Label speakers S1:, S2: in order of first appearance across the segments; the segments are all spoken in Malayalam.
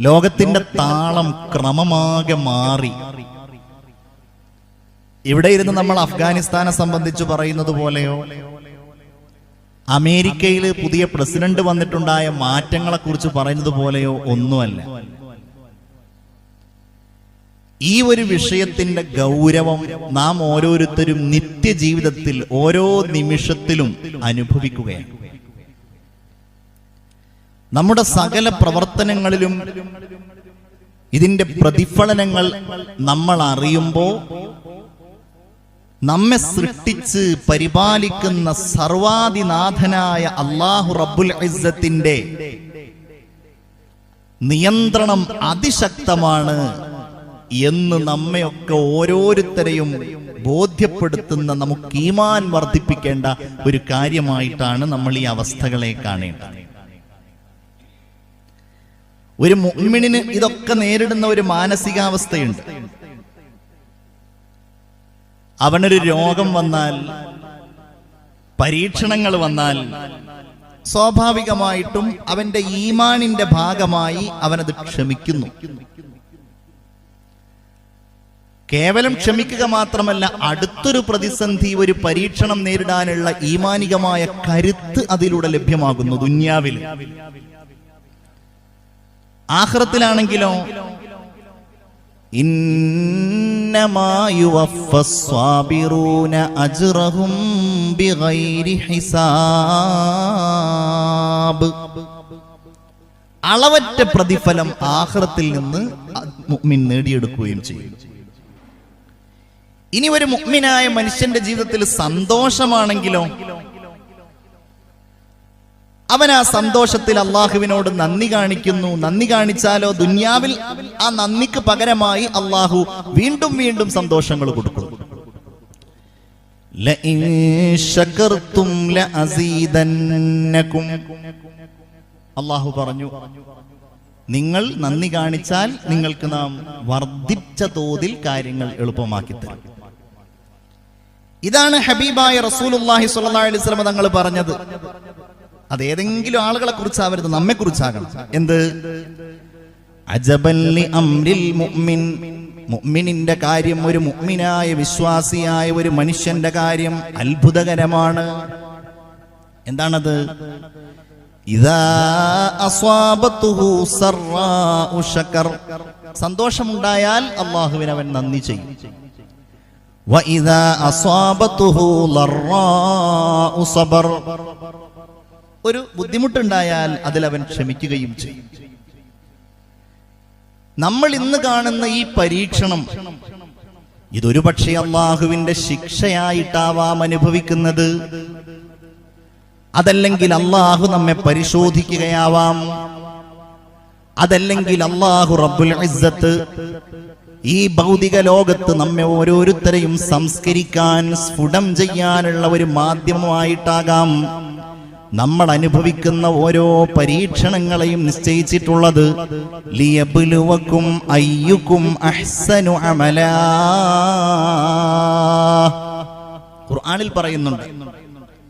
S1: ലോകത്തിന്റെ താളം ക്രമമാകെ മാറി. ഇവിടെ ഇരുന്ന് നമ്മൾ അഫ്ഗാനിസ്ഥാനെ സംബന്ധിച്ച് പറയുന്നത് പോലെയോ അമേരിക്കയിൽ പുതിയ പ്രസിഡന്റ് വന്നിട്ടുണ്ടായ മാറ്റങ്ങളെ കുറിച്ച് പറയുന്നത് പോലെയോ ഒന്നുമല്ല. ഈ ഒരു വിഷയത്തിന്റെ ഗൗരവം നാം ഓരോരുത്തരും നിത്യജീവിതത്തിൽ ഓരോ നിമിഷത്തിലും അനുഭവിക്കുകയാണ്. നമ്മുടെ സകല പ്രവർത്തനങ്ങളിലും ഇതിന്റെ പ്രതിഫലനങ്ങൾ നമ്മൾ അറിയുമ്പോൾ നമ്മെ സൃഷ്ടിച്ച് പരിപാലിക്കുന്ന സർവാധിനാഥനായ അല്ലാഹു റബ്ബുൽ ഇസ്സത്തിന്റെ നിയന്ത്രണം അതിശക്തമാണ് എന്ന് നമ്മയൊക്കെ ഓരോരുത്തരെയും ബോധ്യപ്പെടുത്തുന്ന, നമുക്ക് ഈമാൻ വർദ്ധിപ്പിക്കേണ്ട ഒരു കാര്യമായിട്ടാണ് നമ്മൾ ഈ അവസ്ഥകളെ കാണേണ്ടത്. ഒരു മുഅ്മിനിന് ഇതൊക്കെ നേരിടുന്ന ഒരു മാനസികാവസ്ഥയുണ്ട്. അവനൊരു രോഗം വന്നാൽ, പരീക്ഷണങ്ങൾ വന്നാൽ സ്വാഭാവികമായിട്ടും അവന്റെ ഈമാനിന്റെ ഭാഗമായി അവനത് ക്ഷമിക്കുന്നു. കേവലം ക്ഷമിക്കുക മാത്രമല്ല, അടുത്തൊരു പ്രതിസന്ധി, ഒരു പരീക്ഷണം നേരിടാനുള്ള ഈമാനികമായ കരുത്ത് അതിലൂടെ ലഭ്യമാകുന്നു. ദുന്യാവിൽ. ആഖിറത്തിലാണെങ്കിലോ ഇന്നമാ യുവഫസ്സാബിറൂന അജ്റഹും ബിഗൈരി ഹിസാബ്. അളവറ്റ പ്രതിഫലം ആഖിറത്തിൽ നിന്ന് മുഅ്മിൻ നേടിയെടുക്കുകയും ചെയ്യും. ഇനി ഒരു മുഅ്മിനായ മനുഷ്യന്റെ ജീവിതത്തിൽ സന്തോഷമാണെങ്കിലോ അവൻ ആ സന്തോഷത്തിൽ അള്ളാഹുവിനോട് നന്ദി കാണിക്കുന്നു. നന്ദി കാണിച്ചാലോ ദുന്യാവിൽ ആ നന്ദിക്ക് പകരമായി അള്ളാഹു വീണ്ടും വീണ്ടും സന്തോഷങ്ങൾ കൊടുക്കുന്നു. ലഇൻ ശകർതും ലഅസീദന്നകും. അള്ളാഹു പറഞ്ഞു, നിങ്ങൾ നന്ദി കാണിച്ചാൽ നിങ്ങൾക്ക് നാം വർദ്ധിച്ച തോതിൽ കാര്യങ്ങൾ എളുപ്പമാക്കി തരും. ഇതാണ് ഹബീബായ റസൂലുള്ളാഹി സ്വല്ലല്ലാഹു അലൈഹി വസല്ലം തങ്ങൾ പറഞ്ഞത്. അതേതെങ്കിലും ആളുകളെ കുറിച്ചാവരുത്, നമ്മെ കുറിച്ചാകണം. എന്ത്? അജബൻ ലി അംരിൽ മുഅ്മിൻ. മുഅ്മിനിന്റെ കാര്യം, ഒരു മുഅ്മിനായ വിശ്വാസിയായ ഒരു മനുഷ്യന്റെ കാര്യം അത്ഭുതകരമാണ്. എന്താണത്? ഇദാ അസ്വാബതുഹു സറാഉ ശകർ. സന്തോഷമുണ്ടായാൽ അല്ലാഹുവിന് അവൻ നന്ദി ചെയ്യും. വഇദാ അസ്വാബതുഹു ലറാഉ സബർ. ഒരു ബുദ്ധിമുട്ടുണ്ടായാൽ അതിൽ അവൻ ക്ഷമിക്കുകയും ചെയ്യും. നമ്മൾ ഇന്ന് കാണുന്ന ഈ പരീക്ഷണം, ഇതൊരു പക്ഷേ അള്ളാഹുവിന്റെ ശിക്ഷയായിട്ടാവാം അനുഭവിക്കുന്നത്. അതല്ലെങ്കിൽ അള്ളാഹു നമ്മെ പരിശോധിക്കുകയാവാം. അതല്ലെങ്കിൽ അള്ളാഹു റബ്ബുൽ ഇസ്സത്ത് ഈ ഭൗതിക ലോകത്ത് നമ്മെ ഓരോരുത്തരെയും സംസ്കരിക്കാൻ, സ്ഫുടം ചെയ്യാനുള്ള ഒരു മാധ്യമമായിട്ടാകാം നമ്മൾ അനുഭവിക്കുന്ന ഓരോ പരീക്ഷണങ്ങളെയും നിശ്ചയിച്ചിട്ടുള്ളത്. ലിയബ്ലുവകും അയ്യുകും അഹ്സനു അമലാ. ഖുർആനിൽ പറയുന്നുണ്ട്,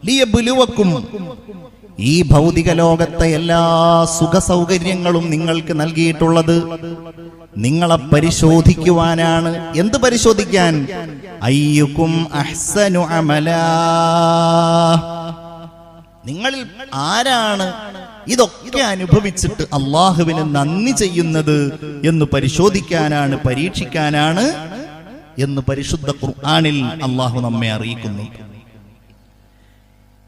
S1: ലിയബ്ലുവകും. ഈ ഭൗതിക ലോകത്തെ എല്ലാ സുഖ സൗകര്യങ്ങളും നിങ്ങൾക്ക് നൽകിയിട്ടുള്ളത് നിങ്ങളെ പരിശോധിക്കുവാനാണ്. എന്ത് പരിശോധിക്കാൻ? അയ്യുകും അഹ്സനു അമലാ. നിങ്ങളിൽ ആരാണ് ഇതൊക്കെ അനുഭവിച്ചിട്ട് അള്ളാഹുവിന് നന്ദി ചെയ്യുന്നത് എന്ന് പരിശോധിക്കാനാണ്, പരീക്ഷിക്കാനാണ് എന്ന് പരിശുദ്ധ ഖുർആനിൽ അള്ളാഹു നമ്മെ അറിയിക്കുന്നു.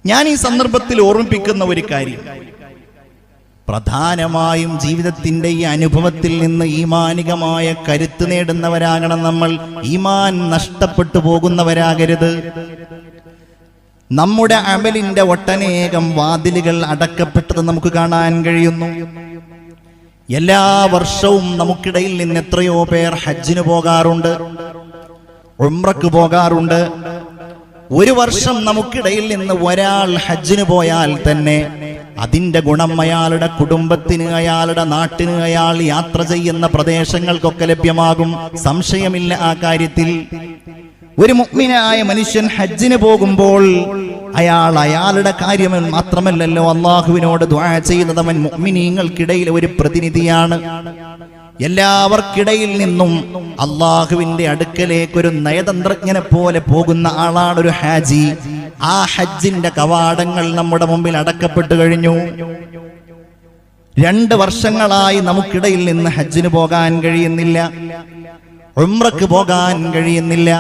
S1: ഞാൻ ഈ സന്ദർഭത്തിൽ ഓർമ്മിപ്പിക്കുന്ന ഒരു കാര്യം, പ്രധാനമായും ജീവിതത്തിന്റെ ഈ അനുഭവത്തിൽ നിന്ന് ഈമാനികമായ കരുത്ത് നേടുന്നവരാകണം നമ്മൾ. ഈമാൻ നഷ്ടപ്പെട്ടു പോകുന്നവരാകരുത്. നമ്മുടെ അമലിന്റെ ഒട്ടനേകം വാതിലുകൾ അടക്കപ്പെട്ടത് നമുക്ക് കാണാൻ കഴിയുന്നു. എല്ലാ വർഷവും നമുക്കിടയിൽ നിന്ന് എത്രയോ പേർ ഹജ്ജിന് പോകാറുണ്ട്, ഉംറക്ക് പോകാറുണ്ട്. ഒരു വർഷം നമുക്കിടയിൽ നിന്ന് ഒരാൾ ഹജ്ജിന് പോയാൽ തന്നെ അതിന്റെ ഗുണം അയാളുടെ കുടുംബത്തിന്, അയാളുടെ നാട്ടിന്, അയാൾ യാത്ര ചെയ്യുന്ന പ്രദേശങ്ങൾക്കൊക്കെ ലഭ്യമാകും. സംശയമില്ല ആ കാര്യത്തിൽ. ഒരു മുഅ്മിനായ മനുഷ്യൻ ഹജ്ജിന് പോകുമ്പോൾ അയാളുടെ കാര്യം മാത്രമല്ലല്ലോ അള്ളാഹുവിനോട് ദുആ ചെയ്യുന്നത്, അവൻ മുഅ്മിനീങ്ങൾക്കിടയിൽ ഒരു പ്രതിനിധിയാണ്. എല്ലാവർക്കിടയിൽ നിന്നും അള്ളാഹുവിന്റെ അടുക്കലേക്ക് ഒരു നയതന്ത്രജ്ഞനെ പോലെ പോകുന്ന ആളാണ് ഒരു ഹാജി. ആ ഹജ്ജിന്റെ കവാടങ്ങൾ നമ്മുടെ മുമ്പിൽ അടക്കപ്പെട്ടു കഴിഞ്ഞു. 2 വർഷങ്ങളായി നമുക്കിടയിൽ നിന്ന് ഹജ്ജിന് പോകാൻ കഴിയുന്നില്ല, ഉംറക്ക് പോകാൻ കഴിയുന്നില്ല.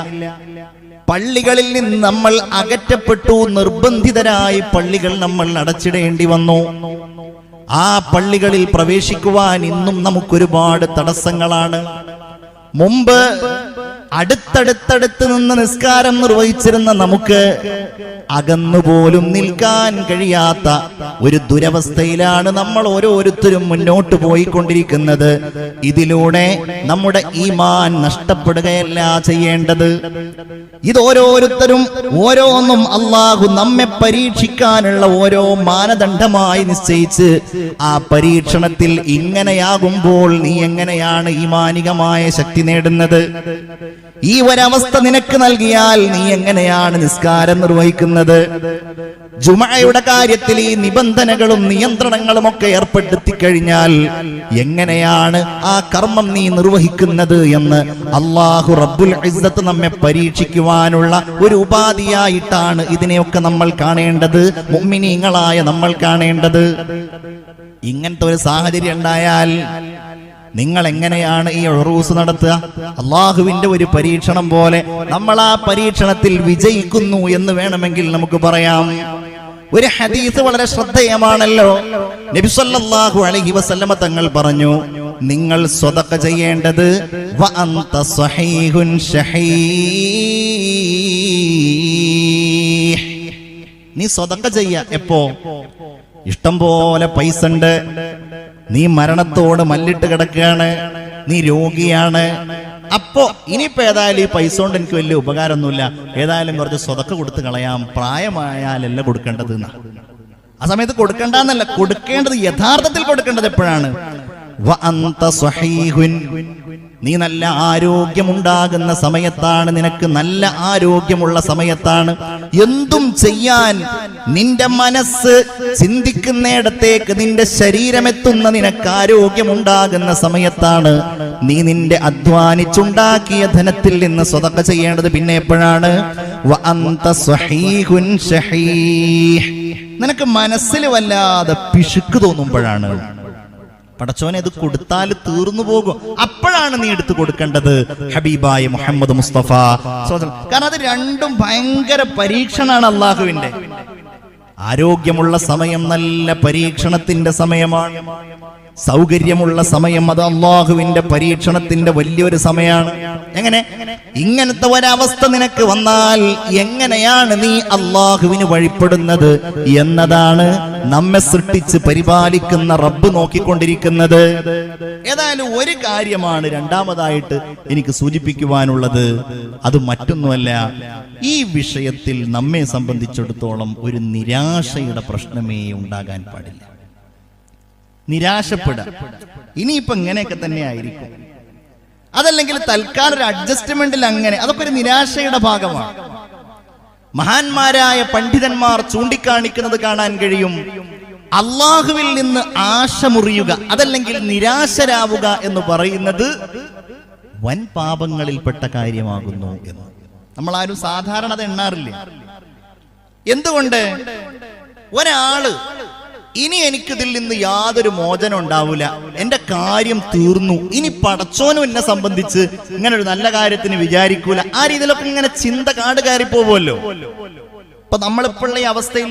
S1: പള്ളികളിൽ നിന്ന് നമ്മൾ അകറ്റപ്പെട്ടു, നിർബന്ധിതരായി പള്ളികൾ നമ്മൾ അടച്ചിടേണ്ടി വന്നു. ആ പള്ളികളിൽ പ്രവേശിക്കുവാൻ ഇന്നും നമുക്കൊരുപാട് തടസ്സങ്ങളാണ്. മുമ്പ് അടുത്തടുത്തടുത്ത് നിന്ന് നിസ്കാരം നിർവഹിച്ചിരുന്ന നമുക്ക് അകന്നുപോലും നിൽക്കാൻ കഴിയാത്ത ഒരു ദുരവസ്ഥയിലാണ് നമ്മൾ ഓരോരുത്തരും മുന്നോട്ട് പോയിക്കൊണ്ടിരിക്കുന്നത്. ഇതിലൂടെ നമ്മുടെ ഈമാൻ നഷ്ടപ്പെടുകയല്ല ചെയ്യേണ്ടത്. ഇത് ഓരോരുത്തരും ഓരോന്നും അള്ളാഹു നമ്മെ പരീക്ഷിക്കാനുള്ള ഓരോ മാനദണ്ഡമായി നിശ്ചയിച്ച്, ആ പരീക്ഷണത്തിൽ ഇങ്ങനെയാകുമ്പോൾ നീ എങ്ങനെയാണ് ഈമാനികമായ ശക്തി നേടുന്നത്, ഈ ഒരവസ്ഥ നിനക്ക് നൽകിയാൽ നീ എങ്ങനെയാണ് നിസ്കാരം നിർവഹിക്കുന്നത്, ജുമഅയുടെ കാര്യത്തിൽ ഈ നിബന്ധനകളും നിയന്ത്രണങ്ങളും ഒക്കെ ഏർപ്പെടുത്തി കഴിഞ്ഞാൽ എങ്ങനെയാണ് ആ കർമ്മം നീ നിർവഹിക്കുന്നത് എന്ന് അല്ലാഹു റബ്ബുൽ ഇസ്സത്ത് നമ്മെ പരീക്ഷിക്കുവാനുള്ള ഒരു ഉപാധിയായിട്ടാണ് ഇതിനെയൊക്കെ നമ്മൾ കാണേണ്ടത്, മുഅ്മിനീങ്ങളായ നമ്മൾ കാണേണ്ടത്. ഇങ്ങനത്തെ ഒരു സാഹചര്യം ഉണ്ടായാൽ നിങ്ങൾ എങ്ങനെയാണ് ഈ ഉറൂസ് നടത്തുക? അള്ളാഹുവിന്റെ ഒരു പരീക്ഷണം പോലെ നമ്മൾ ആ പരീക്ഷണത്തിൽ വിജയിക്കുന്നു എന്ന് വേണമെങ്കിൽ നമുക്ക് പറയാം. ഒരു ഹദീസ് വളരെ ശ്രദ്ധേയമാണല്ലോ. നബി സല്ലല്ലാഹു അലൈഹി വസല്ലമ തങ്ങൾ പറഞ്ഞു, നിങ്ങൾ സ്വതക്ക ചെയ്യേണ്ടത് വഅന്ത സ്വഹീഹുൻ ശഹീഹ്. നീ സ്വതക്ക ചെയ്യ എപ്പോ? ഇഷ്ടം പോലെ പൈസ ഉണ്ട്, നീ മരണത്തോട് മല്ലിട്ട് കിടക്കുകയാണ്, നീ രോഗിയാണ്. അപ്പോ ഇനിയിപ്പോ ഏതായാലും ഈ പൈസ കൊണ്ട് എനിക്ക് വലിയ ഉപകാരമൊന്നുമില്ല, ഏതായാലും കുറച്ച് സ്വതക്ക കൊടുത്ത് കളയാം, പ്രായമായാലല്ല കൊടുക്കേണ്ടത്. ആ സമയത്ത് കൊടുക്കേണ്ടെന്നല്ല, കൊടുക്കേണ്ടത് യഥാർത്ഥത്തിൽ കൊടുക്കേണ്ടത് എപ്പോഴാണ്? വഅന്ത സ്വഹീഹുൻ, നീ നല്ല ആരോഗ്യമുണ്ടാകുന്ന സമയത്താണ്, നിനക്ക് നല്ല ആരോഗ്യമുള്ള സമയത്താണ്, എന്തും ചെയ്യാൻ നിന്റെ മനസ്സ് ചിന്തിക്കുന്നിടത്തേക്ക് നിന്റെ ശരീരമെത്തുന്ന നിനക്ക് ആരോഗ്യമുണ്ടാകുന്ന സമയത്താണ് നീ നിന്റെ അധ്വാനിച്ചുണ്ടാക്കിയ ധനത്തിൽ നിന്ന് സ്വതക്ക ചെയ്യേണ്ടത്. പിന്നെ എപ്പോഴാണ്? വഅന്ത സ്വഹീഹുൻ ശഹീഹ്, നിനക്ക് മനസ്സിൽ വല്ലാതെ പിശുക്ക് തോന്നുമ്പോഴാണ്. പടച്ചോനെ ഇത് കൊടുത്താൽ തീർന്നു പോകും, അപ്പോഴാണ് നീ എടുത്തു കൊടുക്കേണ്ടത് ഹബീബായ മുഹമ്മദ് മുസ്തഫ. കാരണം അത് രണ്ടും ഭയങ്കര പരീക്ഷണാണ് അള്ളാഹുവിന്റെ. ആരോഗ്യമുള്ള സമയം നല്ല പരീക്ഷണത്തിന്റെ സമയമാണ്, സൗകര്യമുള്ള സമയം അത് അള്ളാഹുവിന്റെ പരീക്ഷണത്തിന്റെ വലിയൊരു സമയമാണ്. എങ്ങനെ? ഇങ്ങനത്തെ ഒരവസ്ഥ നിനക്ക് വന്നാൽ എങ്ങനെയാണ് നീ അള്ളാഹുവിന് വഴിപ്പെടുന്നത് എന്നതാണ് നമ്മെ സൃഷ്ടിച്ച് പരിപാലിക്കുന്ന റബ്ബ് നോക്കിക്കൊണ്ടിരിക്കുന്നത്. ഏതായാലും ഒരു കാര്യമാണ് രണ്ടാമതായിട്ട് എനിക്ക് സൂചിപ്പിക്കുവാനുള്ളത്, അത് മറ്റൊന്നുമല്ല, ഈ വിഷയത്തിൽ നമ്മെ സംബന്ധിച്ചിടത്തോളം ഒരു നിരാശയുടെ പ്രശ്നമേ ഉണ്ടാകാൻ പാടില്ല. നിരാശപ്പെടാം, ഇനിയിപ്പോ ഇങ്ങനെയൊക്കെ തന്നെ ആയിരിക്കും, അതല്ലെങ്കിൽ തൽക്കാലം ഒരു അഡ്ജസ്റ്റ്മെന്റിൽ അങ്ങനെ, അതൊക്കെ ഒരു നിരാശയുടെ ഭാഗമാണ്. മഹാന്മാരായ പണ്ഡിതന്മാർ ചൂണ്ടിക്കാണിക്കുന്നത് കാണാൻ കഴിയും, അള്ളാഹുവിൽ നിന്ന് ആശ മുറിയുക, അതല്ലെങ്കിൽ നിരാശരാവുക എന്ന് പറയുന്നത് വൻ പാപങ്ങളിൽപ്പെട്ട കാര്യമാകുന്നു എന്ന് നമ്മളാരും സാധാരണ അത് എണ്ണാറില്ല. എന്തുകൊണ്ട്? ഒരാള് ഇനി എനിക്കിതിൽ നിന്ന് യാതൊരു മോചനം ഉണ്ടാവില്ല, എന്റെ കാര്യം തീർന്നു, ഇനി പടച്ചോനും എന്നെ സംബന്ധിച്ച് ഇങ്ങനെ ഒരു നല്ല കാര്യത്തിന് വിചാരിക്കൂല, ആ രീതിയിലൊക്കെ ഇങ്ങനെ ചിന്ത കാട് കയറി പോവുമല്ലോ. അപ്പൊ നമ്മളിപ്പോഴുള്ള ഈ അവസ്ഥയിൽ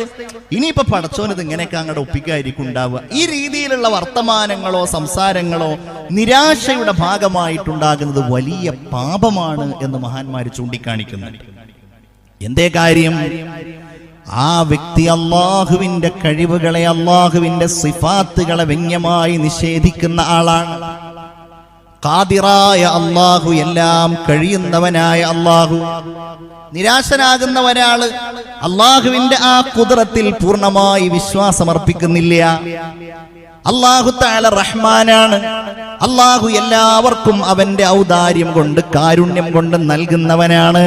S1: ഇനിയിപ്പോ പടച്ചോനത് ഇങ്ങനെയൊക്കെ അങ്ങോട്ട് ഒപ്പിക്കായിരിക്കും ഉണ്ടാവുക. ഈ രീതിയിലുള്ള വർത്തമാനങ്ങളോ സംസാരങ്ങളോ നിരാശയുടെ ഭാഗമായിട്ടുണ്ടാകുന്നത് വലിയ പാപമാണ് എന്ന് മഹാന്മാര് ചൂണ്ടിക്കാണിക്കുന്നുണ്ട്. എന്തേ കാര്യം? ആ വ്യക്തി അള്ളാഹുവിന്റെ കഴിവുകളെ, അള്ളാഹുവിന്റെ സിഫാത്തുകളെ വ്യംഗ്യമായി നിഷേധിക്കുന്ന ആളാണ്. ഖാദിറായ അള്ളാഹു, എല്ലാം കഴിയുന്നവനായ അള്ളാഹു. നിരാശനാകുന്ന ഒരാള് അള്ളാഹുവിന്റെ ആ ഖുദ്റത്തിൽ പൂർണ്ണമായി വിശ്വാസമർപ്പിക്കുന്നില്ല. അല്ലാഹു തആല റഹ്മാനാണ്. അല്ലാഹു എല്ലാവർക്കും അവന്റെ ഔദാര്യം കൊണ്ട് കാരുണ്യം കൊണ്ട് നൽകുന്നവനാണ്.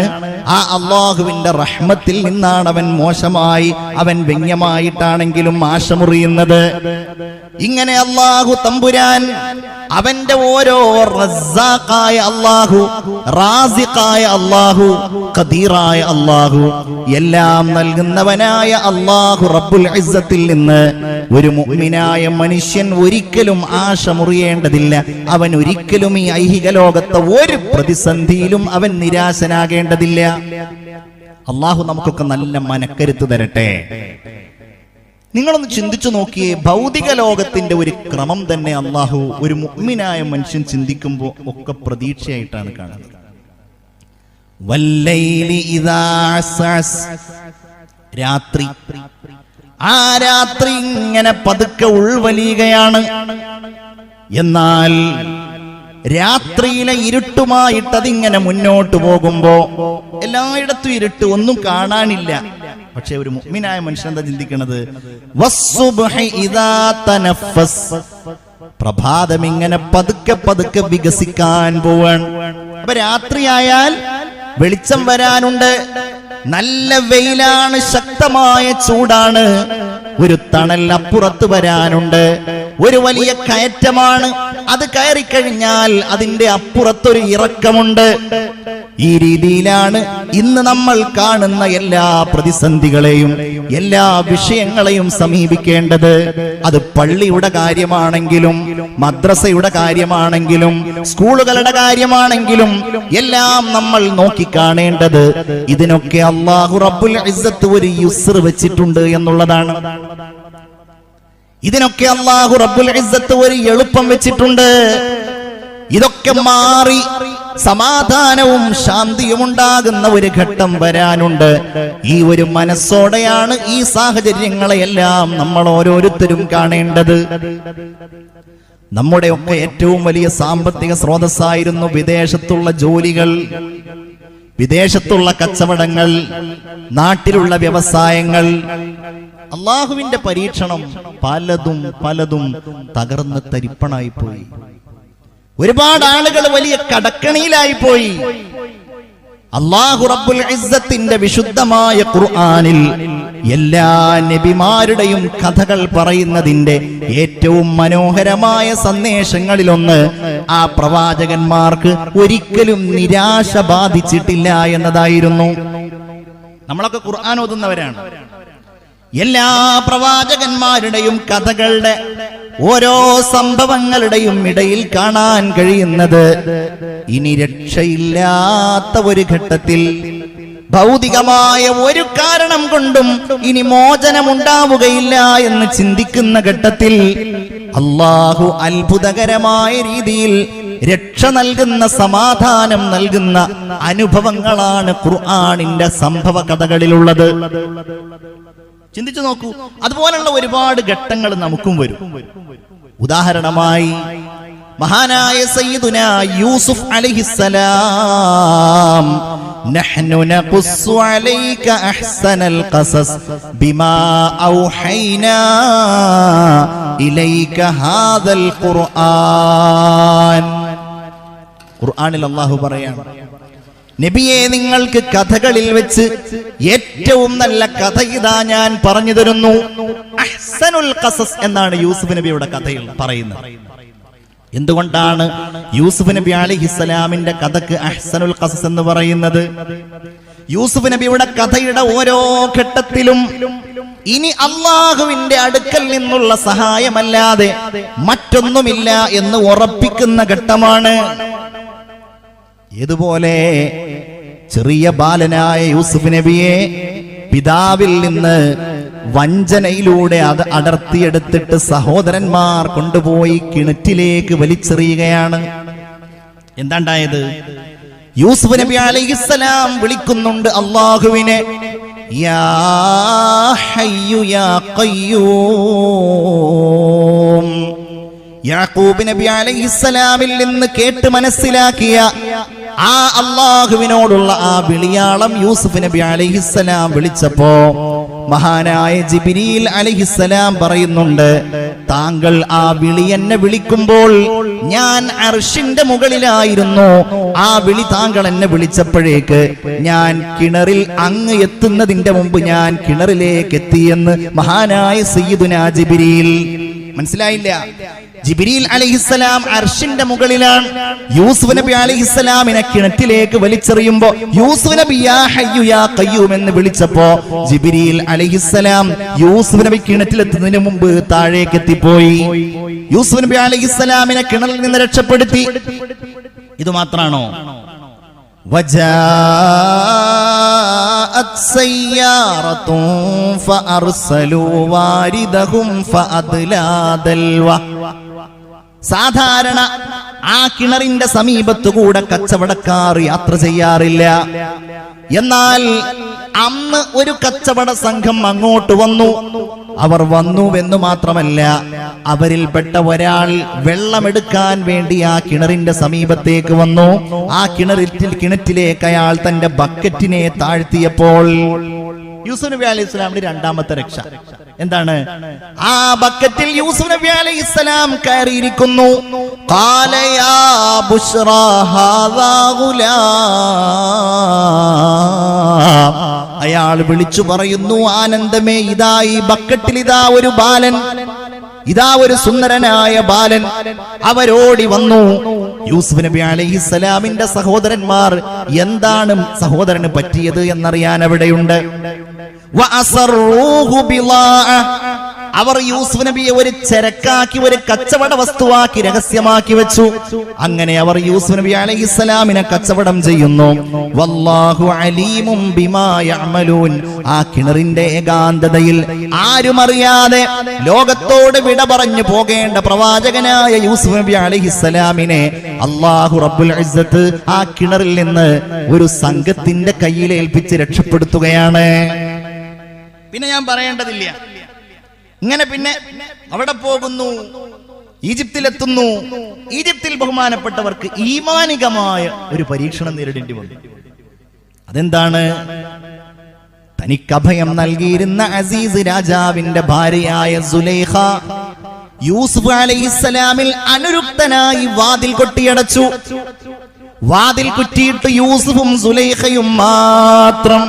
S1: ആ അല്ലാഹുവിന്റെ റഹ്മത്തിൽ നിന്നാണ് അവൻ മോശമായി അവൻ വ്യംഗ്യമായിട്ടാണെങ്കിലും ആശമുറിയുന്നത്. ഇങ്ങനെ അല്ലാഹു തമ്പുരാൻ അവന്റെ ഓരോ റസ്സാഖായ അല്ലാഹു, റാസിഖായ അല്ലാഹു, ഖദീറായ അല്ലാഹു, എല്ലാം നൽകുന്നവനായ അല്ലാഹു റബ്ബുൽ ഇസ്സത്തിൽ നിന്ന് ഒരു മുഅ്മിനായ മനുഷ്യൻ ഒരിക്കലും ആശ മുറിയേണ്ടതില്ല. അവൻ ഒരിക്കലും ഈ ഐഹിക ലോകത്തെ ഒരു പ്രതിസന്ധിയിലും അവൻ നിരാശനാകേണ്ടതില്ല. അല്ലാഹു നമുക്കൊക്കെ നല്ല മനക്കരുത്ത് തരട്ടെ. നിങ്ങളൊന്ന് ചിന്തിച്ചു നോക്കിയേ, ഭൗതിക ലോകത്തിന്റെ ഒരു ക്രമം തന്നെ അല്ലാഹു ഒരു മുഅ്മിനായ മനുഷ്യൻ ചിന്തിക്കുമ്പോൾ ഒക്കെ പ്രതീക്ഷയായിട്ടാണ് കാണുന്നത്. വല്ലൈലി ഇദാ അസ്അസ്, രാത്രി, ആ രാത്രി ഇങ്ങനെ പതുക്കെ ഉൾവലിയുകയാണ്. എന്നാൽ രാത്രിയിലെ ഇരുട്ടുമായിട്ട് അതിങ്ങനെ മുന്നോട്ട് പോകുമ്പോ എല്ലായിടത്തും ഇരുട്ട്, ഒന്നും കാണാനില്ല. പക്ഷെ ഒരു മുഅ്മിനായ മനുഷ്യൻ എന്താ ചിന്തിക്കണത്? വസ്സുബ്ഹി ഇദാ തനഫസ്, പ്രഭാതം ഇങ്ങനെ പതുക്കെ പതുക്കെ വികസിക്കാൻ പോവാണ്. അപ്പൊ രാത്രിയായാൽ വെളിച്ചം വരാനുണ്ട്. നല്ല വെയിലാണ്, ശക്തമായ ചൂടാണ്. ഒരു തണൽ അപ്പുറത്ത് വരാനുണ്ട്. ഒരു വലിയ കയറ്റമാണ്, അത് കയറിക്കഴിഞ്ഞാൽ അതിന്റെ അപ്പുറത്തൊരു ഇറക്കമുണ്ട്. ഈ രീതിയിലാണ് ഇന്ന് നമ്മൾ കാണുന്ന എല്ലാ പ്രതിസന്ധികളെയും എല്ലാ വിഷയങ്ങളെയും സമീപിക്കേണ്ടത്. അത് പള്ളിയുടെ കാര്യമാണെങ്കിലും മദ്രസയുടെ കാര്യമാണെങ്കിലും സ്കൂളുകളുടെ കാര്യമാണെങ്കിലും എല്ലാം നമ്മൾ നോക്കിക്കാണേണ്ടത് ഇതിനൊക്കെ അല്ലാഹു റബ്ബുൽ ഇസ്സത്ത് ഒരു യുസ്ർ വെച്ചിട്ടുണ്ട് എന്നുള്ളതാണ്. ഇതിനൊക്കെ അല്ലാഹു റബ്ബുൽ ഇസ്സത്ത് ഒരു എളുപ്പം വെച്ചിട്ടുണ്ട്. ഇതൊക്കെ മാറി സമാധാനവും ശാന്തിയും ഉണ്ടാകുന്ന ഒരു ഘട്ടം വരാനുണ്ട്. ഈ ഒരു മനസ്സോടെയാണ് ഈ സാഹചര്യങ്ങളെയെല്ലാം നമ്മൾ ഓരോരുത്തരും കാണേണ്ടത്. നമ്മുടെ ഒക്കെ ഏറ്റവും വലിയ സാമ്പത്തിക സ്രോതസ്സായിരുന്നു വിദേശത്തുള്ള ജോലികൾ, വിദേശത്തുള്ള കച്ചവടങ്ങൾ, നാട്ടിലുള്ള വ്യവസായങ്ങൾ. അള്ളാഹുവിന്റെ പരീക്ഷണം പലതും പലതും തകർന്ന് തരിപ്പണായി പോയി. ഒരുപാട് ആളുകൾ വലിയ കടക്കണിയിലായി പോയി. അല്ലാഹു റബ്ബുൽ ഇസ്സത്തിന്റെ വിശുദ്ധമായ ഖുർആനിൽ എല്ലാ നബിമാരുടെയും കഥകൾ പറയുന്നതിന്റെ ഏറ്റവും മനോഹരമായ സന്ദേശങ്ങളിലൊന്ന് ആ പ്രവാചകന്മാർക്ക് ഒരിക്കലും നിരാശ ബാധിച്ചിട്ടില്ല എന്നതായിരുന്നു. നമ്മളൊക്കെ ഖുർആൻ ഓതുന്നവരാണ്. എല്ലാ പ്രവാചകന്മാരുടെയും കഥകളുടെ ഓരോ സംഭവങ്ങളുടെയും ഇടയിൽ കാണാൻ കഴിയുന്നത് ഇനി രക്ഷയില്ലാത്ത ഒരു ഘട്ടത്തിൽ, ഭൗതികമായ ഒരു കാരണം കൊണ്ടും ഇനി മോചനമുണ്ടാവുകയില്ല എന്ന് ചിന്തിക്കുന്ന ഘട്ടത്തിൽ അല്ലാഹു അത്ഭുതകരമായ രീതിയിൽ രക്ഷ നൽകുന്ന, സമാധാനം നൽകുന്ന അനുഭവങ്ങളാണ് ഖുർആനിന്റെ സംഭവ കഥകളിലുള്ളത്. ചിന്തിച്ചു നോക്കൂ. അതുപോലുള്ള ഒരുപാട് ഘട്ടങ്ങൾ നമുക്കും വരും. ഉദാഹരണമായി മഹാനായ സയ്യിദുനാ യൂസുഫ് അലൈഹിസ്സലാം, നഹ്നു നഖുസ്സു അലൈക അഹ്സനൽ ഖസസ് ബിമാ ഔഹൈനാ ഇലൈക ഹാദൽ ഖുർആൻ. ഖുർആനിൽ അല്ലാഹു പറയാണ്, നബിയെ നിങ്ങൾക്ക് കഥകളിൽ വെച്ച് ഏറ്റവും നല്ല കഥ ഇതാ ഞാൻ പറഞ്ഞു തരുന്നു. അഹ്സനുൽ ഖസസ് എന്നാണ് യൂസുഫ് നബിയുടെ കഥയിൽ പറയുന്നത്. എന്തുകൊണ്ടാണ് യൂസുഫ് നബി അലൈഹിസ്സലാമിന്റെ കഥക്ക് അഹ്സനുൽ ഖസസ് എന്ന് പറയുന്നത്? യൂസുഫ് നബിയുടെ കഥയുടെ ഓരോ ഘട്ടത്തിലും ഇനി അല്ലാഹുവിന്റെ അടുക്കൽ നിന്നുള്ള സഹായമല്ലാതെ മറ്റൊന്നുമില്ല എന്ന് ഉറപ്പിക്കുന്ന ഘട്ടമാണ്. ഏതുപോലെ ചെറിയ ബാലനായ യൂസുഫ് നബിയെ പിതാവിൽ നിന്ന് വഞ്ചനയിലൂടെ അത് അടർത്തിയെടുത്തിട്ട് സഹോദരന്മാർ കൊണ്ടുപോയി കിണറ്റിലേക്ക് വലിച്ചെറിയുകയാണ്. എന്താണ്ടായത്? യൂസുഫ് നബി അലൈഹിസ്സലാം വിളിക്കുന്നുണ്ട് അല്ലാഹുവിനെ, യാ ഹയ്യു യാ ഖയ്യൂം. യാക്കൂബ് നബി അലൈഹിസ്സലാമിൽ നിന്ന് കേട്ട് മനസ്സിലാക്കിയ ആ അല്ലാഹുവിനോടുള്ള ആ വിളിയാളം യൂസുഫ് നബി അലൈഹിസ്സലാം വിളിച്ചപ്പോ മഹാനായ ജിബ്രീൽ അലൈഹിസ്സലാം പറയുന്നുണ്ട്, താങ്കൾ ആ വിളി എന്നെ വിളിക്കുമ്പോൾ ഞാൻ അർശിന്റെ മുകളിലായിരുന്നു. ആ വിളി താങ്കൾ എന്നെ വിളിച്ചപ്പോഴേക്ക് ഞാൻ കിണറിൽ അങ്ങ് എത്തുന്നതിന്റെ മുമ്പ് ഞാൻ കിണറിലേക്ക് എത്തിയെന്ന് മഹാനായ സയ്യിദുനാ ജിബ്രീൽ. മനസ്സിലായില്ല? ജിബ്രീൽ അലൈഹിസ്സലാം അർശിന്റെ മുകളിലാണ്. യൂസുഫ് നബി അലൈഹിസ്സലാമിനെ കിണറ്റിലേക്ക് വലിച്ചെറിയുമ്പോ യൂസുഫ് നബി യാ ഹയ്യു യാ ഖയ്യൂം എന്ന് വിളിച്ചപ്പോ ജിബ്രീൽ അലൈഹിസ്സലാം യൂസുഫ് നബി കിണറ്റിലെത്തുന്നതിന് മുമ്പ് താഴേക്ക് എത്തിപ്പോയി. യൂസുഫ് നബി അലൈഹിസ്സലാമിനെ കിണറിൽ നിന്ന് രക്ഷപ്പെടുത്തി. ഇത് മാത്രാണോ? وجاءت سيارة فأرسلوا واردهم فأدلى دلوه. സാധാരണ ആ കിണറിന്റെ സമീപത്തുകൂടെ കച്ചവടക്കാർ യാത്ര ചെയ്യാറില്ല. എന്നാൽ അന്ന് ഒരു കച്ചവട സംഘം അങ്ങോട്ട് വന്നു. അവർ വന്നുവെന്നു മാത്രമല്ല, അവരിൽപ്പെട്ട വെള്ളമെടുക്കാൻ വേണ്ടി ആ കിണറിന്റെ സമീപത്തേക്ക് വന്നു. ആ കിണറ്റിലേക്ക് അയാൾ തന്റെ ബക്കറ്റിനെ താഴ്ത്തിയപ്പോൾ യൂസുഫ് നബി അലൈഹി ഇസ്ലാമിന്റെ രണ്ടാമത്തെ രക്ഷ എന്താണ്? ആ ബക്കറ്റിൽ യൂസുഫ് നബി അലൈഹി ഇസ്ലാം കയറിയിരിക്കുന്നു. ഖാല യാ ബുശ്റാ ഹാദാ ഗുലാം. അയാൾ വിളിച്ചു പറയുന്നു, ആനന്ദമേ, ഇതാ ഈ ബക്കറ്റിൽ ഇതാ ഒരു ബാലൻ, ഇതാ ഒരു സുന്ദരനായ ബാലൻ. അവരോടി വന്നു. യൂസുഫ് നബി അലൈഹിസ്സലാമിന്റെ സഹോദരന്മാർ എന്താണ് സഹോദരന് പറ്റിയത് എന്നറിയാൻ അവിടെയുണ്ട്. അവർ യൂസുഫ് നബിയെ ഒരു ചരക്കാക്കി, ഒരു കച്ചവട വസ്തുവാക്കി രഹസ്യമാക്കി വെച്ചു. അങ്ങനെ അവർ യൂസുഫ് നബി അലൈഹിസ്സലാമിനെ കച്ചവടം ചെയ്യുന്നു. വല്ലാഹു അലീമും ബിമാ യഅമലൂൻ. ആ കിണറിന്റെ ഏകാന്തതയിൽ ആരും അറിയാതെ ലോകത്തോട് വിട പറഞ്ഞു പോകേണ്ട പ്രവാചകനായ യൂസുഫ് നബി അലൈഹിസ്സലാമിനെ അല്ലാഹു റബ്ബുൽ ഇസ്സത്ത് ആ കിണറിൽ നിന്ന് ഒരു സംഘത്തിന്റെ കയ്യിലേൽപ്പിച്ച് രക്ഷപ്പെടുത്തുകയാണ്. പിന്നെ ഞാൻ പറയേണ്ടതില്ല. ഇങ്ങനെ പിന്നെ അവിടെ പോകുന്നു, ഈജിപ്തിലെത്തുന്നു. ഈജിപ്തിൽ ബഹുമാനപ്പെട്ടവർക്ക് ഈമാനികമായ ഒരു പരീക്ഷണം നേരിടേണ്ടി വന്നു. അതെന്താണ്? തനിക്കഭയം നൽകിയിരുന്ന അസീസ് രാജാവിന്റെ ഭാര്യയായ സുലൈഖ യൂസുഫ് അലൈഹിസ്സലാമിൽ അനുരുക്തനായി വാതിൽ കൊട്ടിയടച്ചു. വാതിൽ കുറ്റിയിട്ട് യൂസുഫും സുലൈഖയും മാത്രം.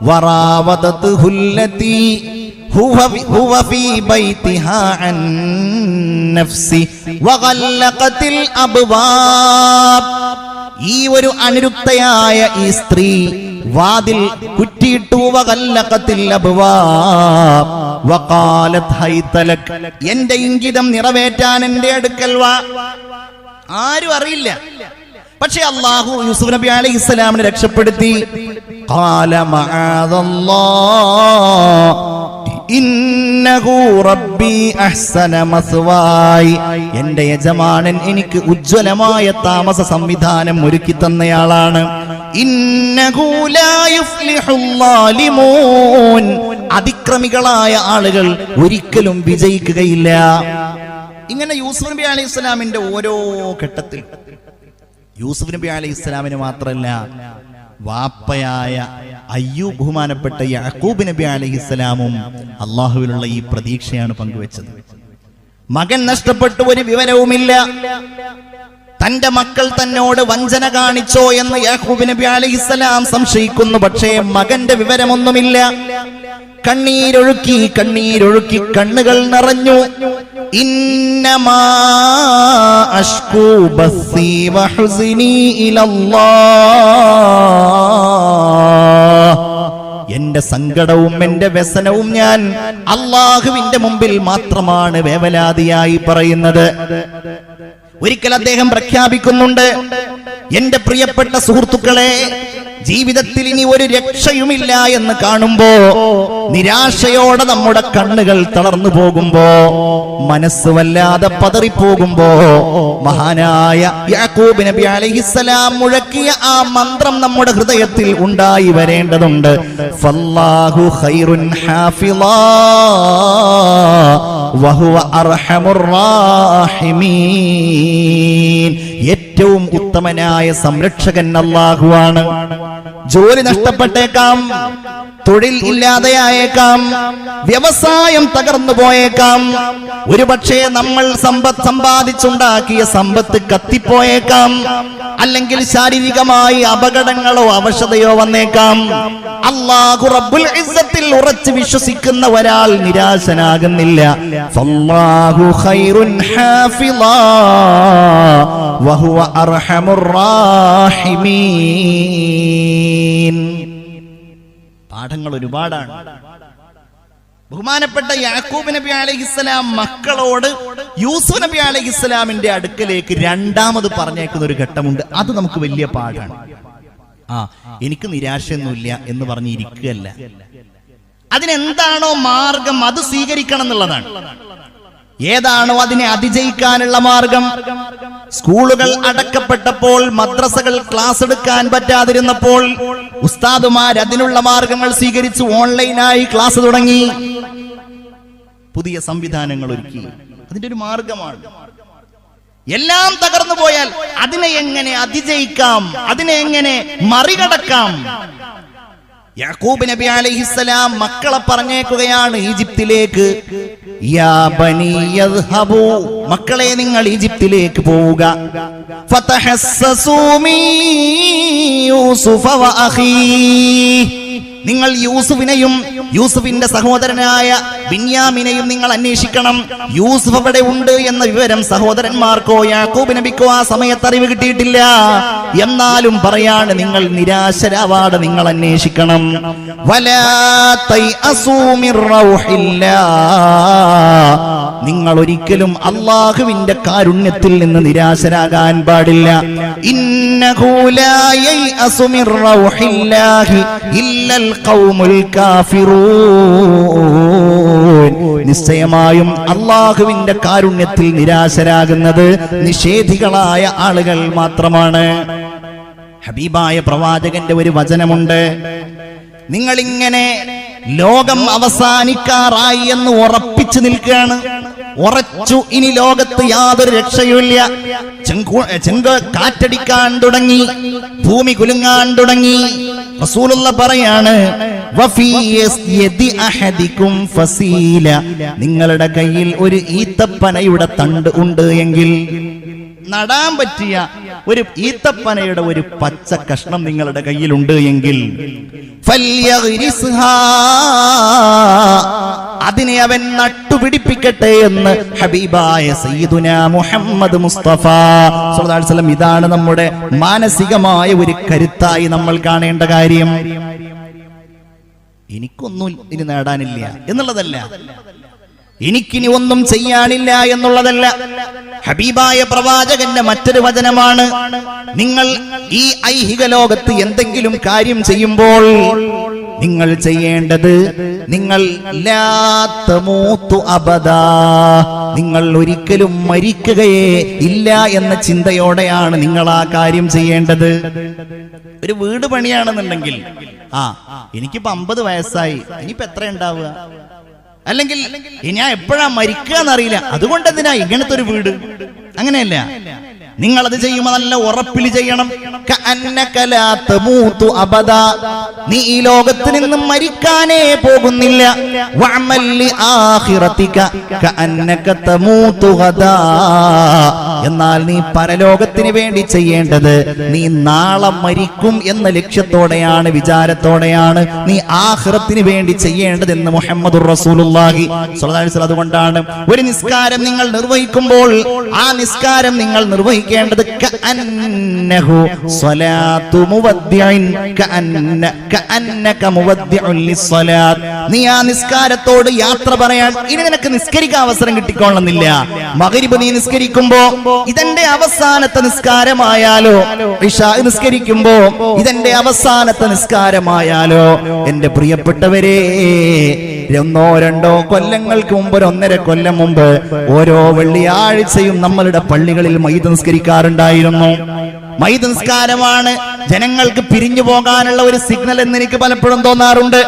S1: വറാവദതുഹുല്ലതി ഹുവ ഫീ ബൈതിഹാ അൻ നഫ്സി വഗല്ലഖതിൽ അബ്വാബ്. ഈ ഒരു അനുരുക്തയായ ഈ സ്ത്രീ വാതിൽ കുറ്റിയിട്ടു. വഗല്ലഖതിൽ അബ്വാബ് വഖാലത് ഹൈതലക്. എന്റെ ഇംഗിതം നിറവേറ്റാൻ എന്റെ അടുക്കൽ വാ. ആരും അറിയില്ല. പക്ഷേ അല്ലാഹു യൂസുഫ് നബി അലൈഹിസ്സലാമിനെ രക്ഷപ്പെടുത്തി. ഖാല മഅദല്ലാഹ് ഇന്നഹു റബ്ബി അഹ്സന മസ്വായി. എന്റെ യജമാനൻ എനിക്ക് ഉജ്ജ്വലമായ താമസ സംവിധാനം ഒരുക്കി തന്നയാളാണ്. ഇന്നഹു ലാ യുഫ്ലിഹുൽ ളാലിമൂൻ. അതിക്രമികളായ ആളുകൾ ഒരിക്കലും വിജയിക്കുകയില്ല. ഇങ്ങനെ യൂസുഫ് നബി അലൈഹിസ്സലാമിന്റെ ഓരോ ഘട്ടത്തിൽ യൂസുഫ് നബി അലൈഹിസ്സലാമിന് മാത്രമല്ല, വാപ്പയായ അയ്യൂബ്, ബഹുമാനപ്പെട്ട യാക്കൂബ് നബി അലൈഹിസ്സലാമും അള്ളാഹുവിലുള്ള ഈ പ്രതീക്ഷയാണ് പങ്കുവെച്ചത്. മകൻ നഷ്ടപ്പെട്ടു, ഒരു വിവരവുമില്ല. തന്റെ മക്കൾ തന്നോട് വഞ്ചന കാണിച്ചോ എന്ന് യാക്കൂബ് നബി അലൈഹിസ്സലാം സംശയിക്കുന്നു. പക്ഷേ മകന്റെ വിവരമൊന്നുമില്ല. കണ്ണീരൊഴുക്കി കണ്ണുകൾ നിറഞ്ഞു. ഇന്നമാ അഷ്കൂ ബസ്സി വഹുസ്നി ഇലല്ലാഹ്. എന്റെ സങ്കടവും എന്റെ വ്യസനവും ഞാൻ അള്ളാഹുവിന്റെ മുമ്പിൽ മാത്രമാണ് വേവലാതിയായി പറയുന്നത്. ഒരിക്കൽ അദ്ദേഹം പ്രഖ്യാപിക്കുന്നുണ്ട്, എന്റെ പ്രിയപ്പെട്ട സുഹൃത്തുക്കളെ, ജീവിതത്തിൽ ഇനി ഒരു രക്ഷയുമില്ല എന്ന് കാണുമ്പോ, നിരാശയോടെ നമ്മുടെ കണ്ണുകൾ തളർന്നു പോകുമ്പോ, മനസ്സ് വല്ലാതെ പതറിപ്പോകുമ്പോ, മഹാനായ യാക്കൂബ് നബി അലൈഹിസ്സലാം മുഴക്കിയ ആ മന്ത്രം നമ്മുടെ ഹൃദയത്തിൽ ഉണ്ടായി വരേണ്ടതുണ്ട്. ഫല്ലാഹു ഖൈറുൻ ഹാഫിളാ വഹുവ അർഹമുർ റാഹിമീൻ. ഏറ്റവും ഉത്തമനായ സംരക്ഷകൻ അല്ലാഹുവാണ്. ജോലി നഷ്ടപ്പെട്ടേക്കാം, തൊഴിൽ ഇല്ലാതെയായേക്കാം, വ്യവസായം തകർന്നു പോയേക്കാം, ഒരുപക്ഷെ നമ്മൾ സമ്പാദിച്ചുണ്ടാക്കിയ സമ്പത്ത് കത്തിപ്പോയേക്കാം, അല്ലെങ്കിൽ ശാരീരികമായി അപകടങ്ങളോ അവശതയോ വന്നേക്കാം. അല്ലാഹു റബ്ബുൽ ഇസ്സത്തിൽ ഉറച്ചു വിശ്വസിക്കുന്ന ഒരാൾ നിരാശനാകുന്നില്ല. ഫല്ലാഹു ഖൈറുൻ ഹാഫിളാ വഹുവ അർഹമുർ റാഹിമീൻ. പാഠങ്ങൾ ഒരുപാടാണ്. ബഹുമാനപ്പെട്ട യാക്കൂബ് നബി അലൈഹിസ്സലാം മക്കളോട് യൂസുഫ് നബി അലൈഹിസ്സലാമിന്റെ അടുക്കലേക്ക് രണ്ടാമത് പറഞ്ഞേക്കുന്ന ഒരു ഘട്ടമുണ്ട്. അത് നമുക്ക് വലിയ പാഠാണ്. എനിക്ക് നിരാശയൊന്നുമില്ല എന്ന് പറഞ്ഞിരിക്കുകയല്ല, അതിനെന്താണോ മാർഗം അത് സ്വീകരിക്കണം എന്നുള്ളതാണ്. ഏതാണോ അതിനെ അതിജയിക്കാനുള്ള മാർഗം? സ്കൂളുകൾ അടക്കപ്പെട്ടപ്പോൾ, മദ്രസകൾ ക്ലാസ് എടുക്കാൻ പറ്റാതിരുന്നപ്പോൾ ഉസ്താദുമാർ അതിനുള്ള മാർഗങ്ങൾ സ്വീകരിച്ച് ഓൺലൈനായി ക്ലാസ് തുടങ്ങി, പുതിയ സംവിധാനങ്ങൾ ഒരുക്കി. അതിന്റെ ഒരു മാർഗമാണ്. എല്ലാം തകർന്നു പോയാൽ അതിനെ എങ്ങനെ അതിജയിക്കാം, അതിനെ എങ്ങനെ മറികടക്കാം? യാക്കൂബ് നബി അലൈഹിസ്സലാം മക്കളെ പറഞ്ഞേക്കുകയാണ് ഈജിപ്തിലേക്ക്. യാ ബനി യദ്ഹബൂ, മക്കളെ നിങ്ങൾ ഈജിപ്തിലേക്ക് പോവുക. ഫതഹസ്സസൂ മിൻ യൂസുഫ വ അഖീഹി, നിങ്ങൾ യൂസുഫിനെയും യൂസുഫിന്റെ സഹോദരനായ ബിന്യാമിനെയും നിങ്ങൾ അന്വേഷിക്കണം. യൂസുഫ് അവിടെ ഉണ്ട് എന്ന വിവരം സഹോദരന്മാർക്കോ യാക്കൂബ് നബിക്കോ ആ സമയത്ത് അറിവ് കിട്ടിയിട്ടില്ല. എന്നാലും പറയാണ്, നിങ്ങൾ നിരാശരാവാതെ നിങ്ങൾ അന്വേഷിക്കണം. വലാ തൈഅസൂ മിർ റൗഹില്ലാഹ്, നിങ്ങൾ ഒരിക്കലും അല്ലാഹുവിന്റെ കാരുണ്യത്തിൽ നിന്ന് നിരാശരാകാൻ പാടില്ല. ഇന്നഹു ലാ യൈഅസു മിർ റൗഹില്ലാഹി ഇല്ലൽ ഖൗമുൽ കാഫിറൂൻ, നിശ്ചയമായും അല്ലാഹുവിന്റെ കാരുണ്യത്തിൽ നിരാശരാകുന്നത് നിഷേധികളായ ആളുകൾ മാത്രമാണ്. ഹബീബായ പ്രവാചകന്റെ ഒരു വചനമുണ്ട്, നിങ്ങളിങ്ങനെ ലോകം അവസാനിക്കാറായി എന്ന് ഉറപ്പിച്ചു നിൽക്കുകയാണ്, ഉറച്ചു, ഇനി ലോകത്ത് യാതൊരു രക്ഷയുമില്ല, കാറ്റടിക്കാൻ തുടങ്ങി, ഭൂമി കുലുങ്ങാൻ തുടങ്ങി. റസൂലുള്ള പറയാണ്, നിങ്ങളുടെ കയ്യിൽ ഒരു ഈത്തപ്പനയുടെ തണ്ട് ഉണ്ട് എങ്കിൽ, നടാൻ പറ്റിയ ഒരു ഈത്തപ്പനയുടെ ഒരു പച്ച കഷ്ണം നിങ്ങളുടെ കയ്യിലുണ്ട് എങ്കിൽ, അതിനെ അവൻ നട്ടുപിടിപ്പിക്കട്ടെ എന്ന് ഹബീബായ സയ്യിദുനാ മുഹമ്മദ് മുസ്തഫ സ്വല്ലല്ലാഹു അലൈഹി വസല്ലം. ഇതാണ് നമ്മുടെ മാനസികമായ ഒരു കരുത്തായി നമ്മൾ കാണേണ്ട കാര്യം. എനിക്കൊന്നും ഇനി നേടാനില്ല എന്നുള്ളതല്ല, എനിക്കിനി ഒന്നും ചെയ്യാനില്ല എന്നുള്ളതല്ല. ഹബീബായ പ്രവാചകന്റെ മറ്റൊരു വചനമാണ്, നിങ്ങൾ ഈ ഐഹിക ലോകത്ത് എന്തെങ്കിലും കാര്യം ചെയ്യുമ്പോൾ നിങ്ങൾ ചെയ്യേണ്ടത്, നിങ്ങൾ ലാ തമൂതു അബദാ, നിങ്ങൾ ഒരിക്കലും മരിക്കുകയേ ഇല്ല എന്ന ചിന്തയോടെയാണ് നിങ്ങൾ ആ കാര്യം ചെയ്യേണ്ടത്. ഒരു വീട് പണിയാണെന്നുണ്ടെങ്കിൽ, എനിക്കിപ്പോ 50 വയസ്സായി, ഇനിയിപ്പോ എത്ര ഉണ്ടാവുക, അല്ലെങ്കിൽ ഞാൻ എപ്പോഴാ മരിക്കുക എന്നറിയില്ല, അതുകൊണ്ട് എന്തിനാ ഇങ്ങനത്തെ ഒരു വീട്? അങ്ങനെയല്ല, നിങ്ങൾ അത് ചെയ്യുമ്പോൾ നല്ല ഉറപ്പിൽ ചെയ്യണം. നീ ഈ ലോകത്ത് നിന്നും മരിക്കാനേ പോകുന്നില്ല. എന്നാൽ നീ പരലോകത്തിന് വേണ്ടി ചെയ്യേണ്ടത്, നീ നാളെ മരിക്കും എന്ന ലക്ഷ്യത്തോടെയാണ്, വിചാരത്തോടെയാണ് നീ ആഖിറത്തിന് വേണ്ടി ചെയ്യേണ്ടതെന്ന് മുഹമ്മദുർ റസൂലുള്ളാഹി സ്വല്ലല്ലാഹു അലൈഹി വസല്ലം. അതുകൊണ്ടാണ് ഒരു നിസ്കാരം നിങ്ങൾ നിർവഹിക്കുമ്പോൾ ആ നിസ്കാരം നിങ്ങൾ നിർവഹിക്കേണ്ടത് കഅന്നഹു സ്വലാത്തു മുവദ്ദിഇൻ, കഅന്നക മുവദ്ദിഉൻ ലിസ്സലാത്ത്. നീ ആ നിസ്കാരത്തോട് യാത്ര പറയാൻ ഇനി നിനക്ക് നിസ്കരിക്കാൻ അവസരം കിട്ടിക്കൊള്ളുന്നില്ല. മഗ്രിബ് നീ നിസ്കരിക്കുമ്പോ ഇതെന്റെ അവസാനത്തെ നിസ്കാരമായാലോ, ഇശാ നിസ്കരിക്കുമ്പോ ഇതെന്റെ അവസാനത്തെ നിസ്കാരമായാലോ, എന്റെ പ്രിയപ്പെട്ടവരെ, 1-2 കൊല്ലങ്ങൾക്ക് മുമ്പ്, 1.5 കൊല്ലം മുമ്പ് ഓരോ വെള്ളിയാഴ്ചയും നമ്മളുടെ പള്ളികളിൽ മയ്യിത്ത് നിസ്കരിക്കാറുണ്ടായിരുന്നു. മയ്യിത്ത് നിസ്കാരമാണ് ജനങ്ങൾക്ക് പിരിഞ്ഞു പോകാനുള്ള ഒരു സിഗ്നൽ എന്ന് എനിക്ക് പലപ്പോഴും തോന്നാറുണ്ട്.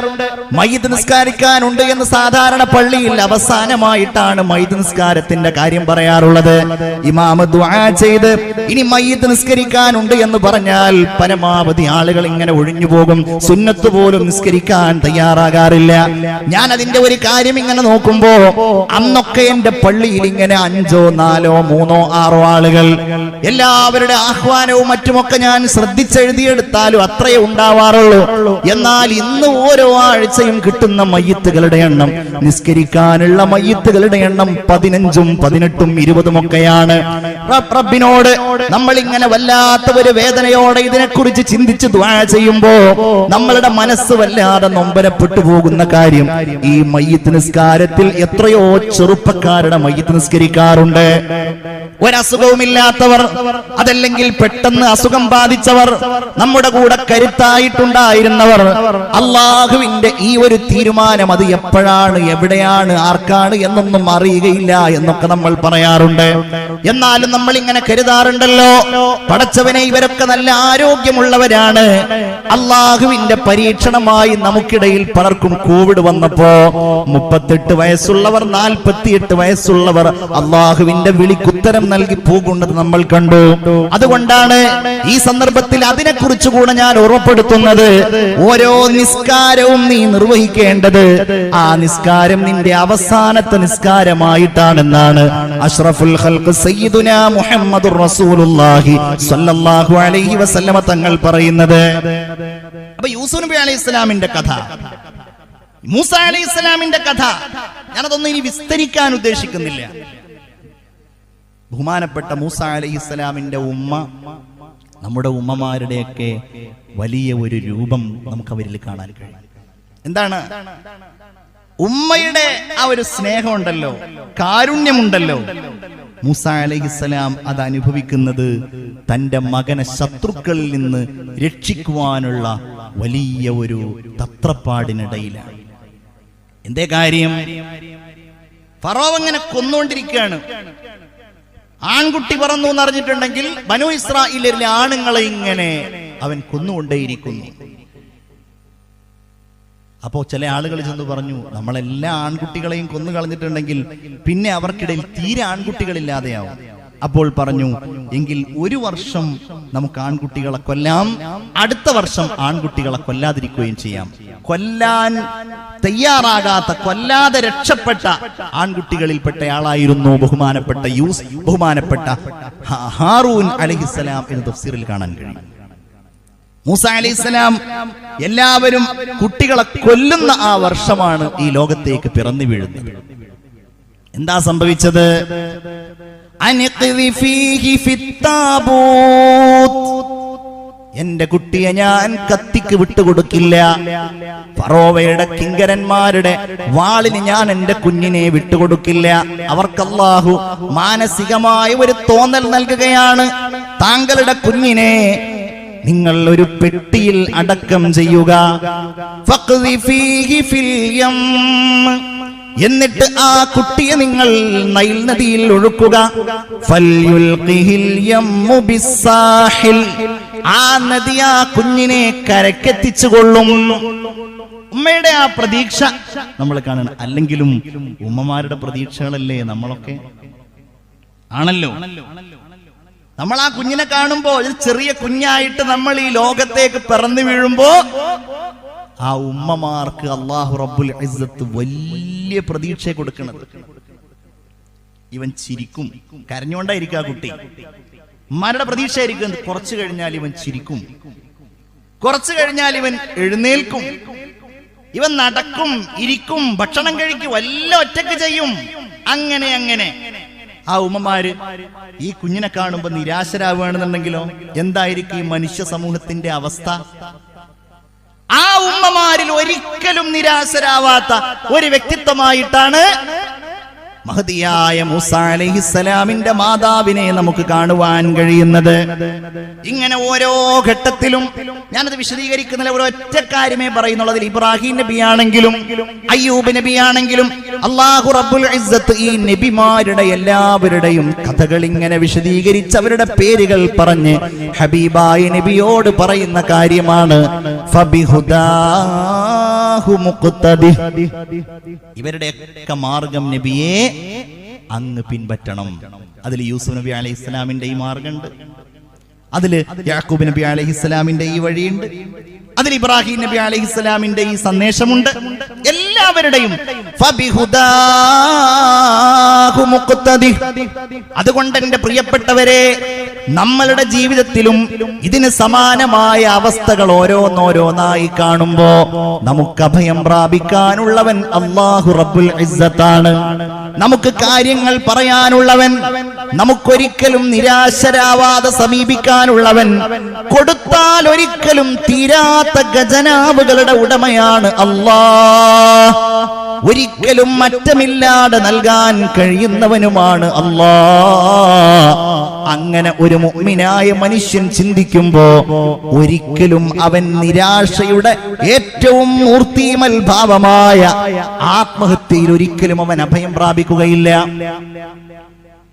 S1: മയ്യിത്ത് നിസ്കാരിക്കാനുണ്ട് എന്ന് സാധാരണ പള്ളിയിൽ അവസാനമായിട്ടാണ് മയ്യിത്ത് നിസ്കാരത്തിന്റെ കാര്യം പറയാറുള്ളത്. ഇമാമ് ദുആ ചെയ്ത് ഇനി മയ്യിത്ത് നിസ്കരിക്കാനുണ്ട് എന്ന് പറഞ്ഞാൽ പരമാവധി ആളുകൾ ഇങ്ങനെ ഒഴിഞ്ഞു പോകും. സുന്നത്ത് പോലും നിസ്കരിക്കാൻ തയ്യാറാകാറില്ല. ഞാൻ അതിന്റെ ഒരു കാര്യം ഇങ്ങനെ നോക്കുമ്പോ അന്നൊക്കെ എന്റെ പള്ളിയിൽ ഇങ്ങനെ 5, 4, 3, 6 ആളുകൾ, എല്ലാവരുടെ ആഹ്വാനവും മറ്റുമൊക്കെ ഞാൻ ശ്രദ്ധിച്ചെഴുതിയെടുത്താലും അത്രയേ ഉണ്ടാവാറുള്ളൂ. എന്നാൽ ഇന്ന് ഓരോ ആഴ്ചയും കിട്ടുന്ന മയ്യിത്തുകളുടെ എണ്ണം, നിസ്കരിക്കാനുള്ള മയ്യിത്തുകളുടെ എണ്ണം 15ഉം 18ഉം 20ഉം ഒക്കെയാണ്. റബ്ബിനോട് നമ്മൾ ഇങ്ങനെ വല്ലാത്ത ഒരു വേദനയോടെ ഇതിനെക്കുറിച്ച് ചിന്തിച്ച് ദുആ ചെയ്യുമ്പോ നമ്മളുടെ മനസ്സ് വല്ലാതെ നൊമ്പരപ്പെട്ടു പോകുന്ന കാര്യം, ഈ മയ്യിത്ത് നിസ്കാരത്തിൽ എത്രയോ ചെറുപ്പക്കാരുടെ മയ്യിത്ത് നിസ്കരിക്കാറുണ്ട്. ഒരസുഖവുമില്ലാത്തവർ, അതല്ലെങ്കിൽ പെട്ടെന്ന് അസുഖം ബാധിച്ചവർ, നമ്മുടെ കൂടെ കരുത്തായിട്ടുണ്ടായിരുന്നവർ, അള്ളാഹുവിന്റെ ഈ ഒരു തീരുമാനം അത് എപ്പോഴാണ്, എവിടെയാണ്, ആർക്കാണ് എന്നൊന്നും അറിയുകയില്ല എന്നൊക്കെ നമ്മൾ പറയാറുണ്ട്. എന്നാലും നമ്മൾ ഇങ്ങനെ കരുതാറുണ്ടല്ലോ, പടച്ചവനെ ഇവരൊക്കെ നല്ല ആരോഗ്യമുള്ളവരാണ്. അള്ളാഹുവിന്റെ പരീക്ഷണമായി നമുക്കിടയിൽ പലർക്കും കോവിഡ് വന്നപ്പോ 38 വയസ്സുള്ളവർ, 48 വയസ്സുള്ളവർ അള്ളാഹുവിന്റെ വിളിക്കുത്തരം നൽകി പോകുന്നത് നമ്മൾ കണ്ടു. അതുകൊണ്ടാണ് ഈ സന്ദർഭത്തിൽ അതിനെക്കുറിച്ച് കൂടെ ഞാൻ ഓർമ്മപ്പെടുത്തുന്നത്. ഓരോ നിസ്കാരവും നീ നിർവഹിക്കേണ്ടത് ആ നിസ്കാരം നിന്റെ അവസാനത്തെ നിസ്കാരമായിട്ടാണെന്നാണ് അഷ്റഫുൽ ഖൽഖ് സയ്യിദുനാ മുഹമ്മദുർ റസൂലുള്ളാഹി സ്വല്ലല്ലാഹു അലൈഹി വസല്ലമ തങ്ങൾ പറയുന്നത്. അപ്പൊ യൂസുഫ് നബി അലൈഹിസ്സലാമിന്റെ കഥ, മൂസ അലൈഹിസ്സലാമിന്റെ കഥ, ഞാനതൊന്നും ഇനി വിസ്തരിക്കാൻ ഉദ്ദേശിക്കുന്നില്ല. ബഹുമാനപ്പെട്ട മൂസ അലൈഹിസ്സലാമിന്റെ ഉമ്മ, നമ്മുടെ ഉമ്മമാരുടെയൊക്കെ വലിയ ഒരു രൂപം നമുക്ക് അവരിൽ കാണാൻ കഴിയും. എന്താണ് ഉമ്മയുടെ ആ ഒരു സ്നേഹമുണ്ടല്ലോ, കാരുണ്യമുണ്ടല്ലോ. മൂസ അലൈഹിസ്സലാം അത് അനുഭവിക്കുന്നത് തന്റെ മകനെ ശത്രുക്കളിൽ നിന്ന് രക്ഷിക്കുവാനുള്ള വലിയ ഒരു തത്രപ്പാടിനിടയിലാണ്. എന്തേ കാര്യം? ഫറോവ് ഇങ്ങനെ കൊന്നുകൊണ്ടിരിക്കുകയാണ്. ആൺകുട്ടി പറന്നു എന്നറിഞ്ഞിട്ടുണ്ടെങ്കിൽ ബനൂ ഇസ്രായേലിലെ ആണുങ്ങളെ ഇങ്ങനെ അവൻ കൊന്നുകൊണ്ടേയിരിക്കുന്നു. അപ്പോ ചില ആളുകൾ ചെന്ന് പറഞ്ഞു, നമ്മളെല്ലാ ആൺകുട്ടികളെയും കൊന്നു കളഞ്ഞിട്ടുണ്ടെങ്കിൽ പിന്നെ അവർക്കിടയിൽ തീരെ ആൺകുട്ടികളില്ലാതെയാവും. അപ്പോൾ പറഞ്ഞു, എങ്കിൽ 1 വർഷം നമുക്ക് ആൺകുട്ടികളെ കൊല്ലാം, അടുത്ത വർഷം ആൺകുട്ടികളെ കൊല്ലാതിരിക്കുകയും ചെയ്യാം. കൊല്ലാൻ തയ്യാറാകാത്ത, കൊല്ലാതെ രക്ഷപ്പെട്ട ആൺകുട്ടികളിൽപ്പെട്ട ആളായിരുന്നു ബഹുമാനപ്പെട്ട ഹാറൂൻ അലൈഹിസ്സലാം എന്ന് തഫ്സീറിൽ കാണാൻ കഴിയും. മൂസ അലൈഹിസ്സലാം എല്ലാവരും കുട്ടികളെ കൊല്ലുന്ന ആ വർഷമാണ് ഈ ലോകത്തേക്ക് പിറന്നു വീഴുന്നത്. എന്താ സംഭവിച്ചത്? എന്റെ കുട്ടിയെ ഞാൻ കത്തിക്ക് വിട്ടുകൊടുക്കില്ല. ഫറോവയുടെ കിങ്കരന്മാരുടെ വാളിന് ഞാൻ എന്റെ കുഞ്ഞിനെ വിട്ടുകൊടുക്കില്ല. അവർക്ക് അല്ലാഹു മാനസികമായ ഒരു തോന്നൽ നൽകുകയാണ്, താങ്കളുടെ കുഞ്ഞിനെ നിങ്ങൾ ഒരു പെട്ടിയിൽ അടക്കം ചെയ്യുക. എന്നിട്ട് ആ കുട്ടിയെ നിങ്ങൾ നൈൽ നദിയിൽ ഒഴുക്കുക. ആ നദി ആ കുഞ്ഞിനെ കരക്കെത്തിച്ചുകൊള്ളും. ഉമ്മയുടെ ആ പ്രതീക്ഷ നമ്മൾ കാണണം. അല്ലെങ്കിലും ഉമ്മമാരുടെ പ്രതീക്ഷകളല്ലേ നമ്മളൊക്കെ ആണല്ലോ. നമ്മൾ ആ കുഞ്ഞിനെ കാണുമ്പോ, ഒരു ചെറിയ കുഞ്ഞായിട്ട് നമ്മൾ ഈ ലോകത്തേക്ക് പിറന്നു വീഴുമ്പോ ആ ഉമ്മമാർക്ക് അല്ലാഹു റബ്ബുൽ ഇസ്സത്ത് വലിയ പ്രതീക്ഷ കൊടുക്കുന്നത്. ഇവൻ ചിരിക്കും, കരഞ്ഞുകൊണ്ടായിരിക്കും ആ കുട്ടി. ഉമ്മാരുടെ പ്രതീക്ഷ ആയിരിക്കും കുറച്ചു കഴിഞ്ഞാൽ ഇവൻ ചിരിക്കും, കുറച്ചു കഴിഞ്ഞാൽ ഇവൻ എഴുന്നേൽക്കും, ഇവൻ നടക്കും, ഇരിക്കും, ഭക്ഷണം കഴിക്കും, എല്ലാം ഒറ്റക്ക് ചെയ്യും. അങ്ങനെ ആ ഉമ്മമാര് ഈ കുഞ്ഞിനെ കാണുമ്പോ നിരാശരാവുകയാണെന്നുണ്ടെങ്കിലോ എന്തായിരിക്കും ഈ മനുഷ്യ സമൂഹത്തിന്റെ അവസ്ഥ? ആ ഉമ്മമാരിൽ ഒരിക്കലും നിരാശരാവാത്ത ഒരു വ്യക്തിത്വമായിട്ടാണ് മഹദിയായ മൂസാ അലൈഹിസ്സലാമിന്റെ മാതാവിനെ നമുക്ക് കാണുവാൻ കഴിയുന്നത്. ഇങ്ങനെ ഓരോ ഘട്ടത്തിലും ഞാനത് വിശദീകരിക്കുന്നില്ല, ഒരൊറ്റ കാര്യമേ പറയുന്നുള്ളൂ. അതിൽ ഇബ്രാഹിം നബിയാണെങ്കിലും അയ്യൂബ് നബിയാണെങ്കിലും അല്ലാഹു റബ്ബുൽ ഇസ്സത്ത് ഈ നബിമാരുടെ എല്ലാവരുടെയും കഥകൾ ഇങ്ങനെ വിശദീകരിച്ച് അവരുടെ പേരുകൾ പറഞ്ഞ് ഹബീബായ നബിയോട് പറയുന്ന കാര്യമാണ് ഫബിഹുദാഹു മുഖ്തദി, ഇവരുടെയൊക്കെ മാർഗം നബിയെ അങ്ങ് പിൻപറ്റണം. അതിൽ യൂസുഫ് നബി അലൈഹിസ്സലാമിന്റെ ഈ മാർഗമുണ്ട്, അതിൽ യാക്കൂബ് നബി അലൈഹിസ്സലാമിന്റെ ഈ വഴിയുണ്ട്, അതിൽ ഇബ്രാഹിം നബി അലൈഹിസ്സലാമിന്റെ ഈ സന്ദേശമുണ്ട്. എല്ലാവരുടെയും ഫബിഹുദാഹു മുഖ്തദി. അതുകൊണ്ട് എന്റെ പ്രിയപ്പെട്ടവരെ, നമ്മളുടെ ജീവിതത്തിലും ഇതിന് സമാനമായ അവസ്ഥകൾ ഓരോന്നോരോന്നായി കാണുമ്പോ നമുക്ക് അഭയം പ്രാപിക്കാനുള്ളവൻ അല്ലാഹു റബ്ബുൽ ഇസ്സത്താണ്. നമുക്ക് കാര്യങ്ങൾ പറയാനുള്ളവൻ, നമുക്കൊരിക്കലും നിരാശരാവാതെ സമീപിക്കാനുള്ളവൻ, കൊടുത്താൽ ഒരിക്കലും തീരാത്ത ഖജനാവുകളുടെ ഉടമയാണ് അല്ലാഹ്. ഒരിക്കലും മറ്റമില്ലാതെ നൽകാൻ കഴിയുന്നവനുമാണ് അല്ലാഹ്. അങ്ങനെ ഒരു മുഅ്മിനായ മനുഷ്യൻ ചിന്തിക്കുമ്പോ ഒരിക്കലും അവൻ നിരാശയുടെ ഏറ്റവും മൂർത്തിമൽ ഭാവമായ ആത്മഹത്യയിൽ ഒരിക്കലും അവൻ അഭയം പ്രാപിക്കുകയില്ല.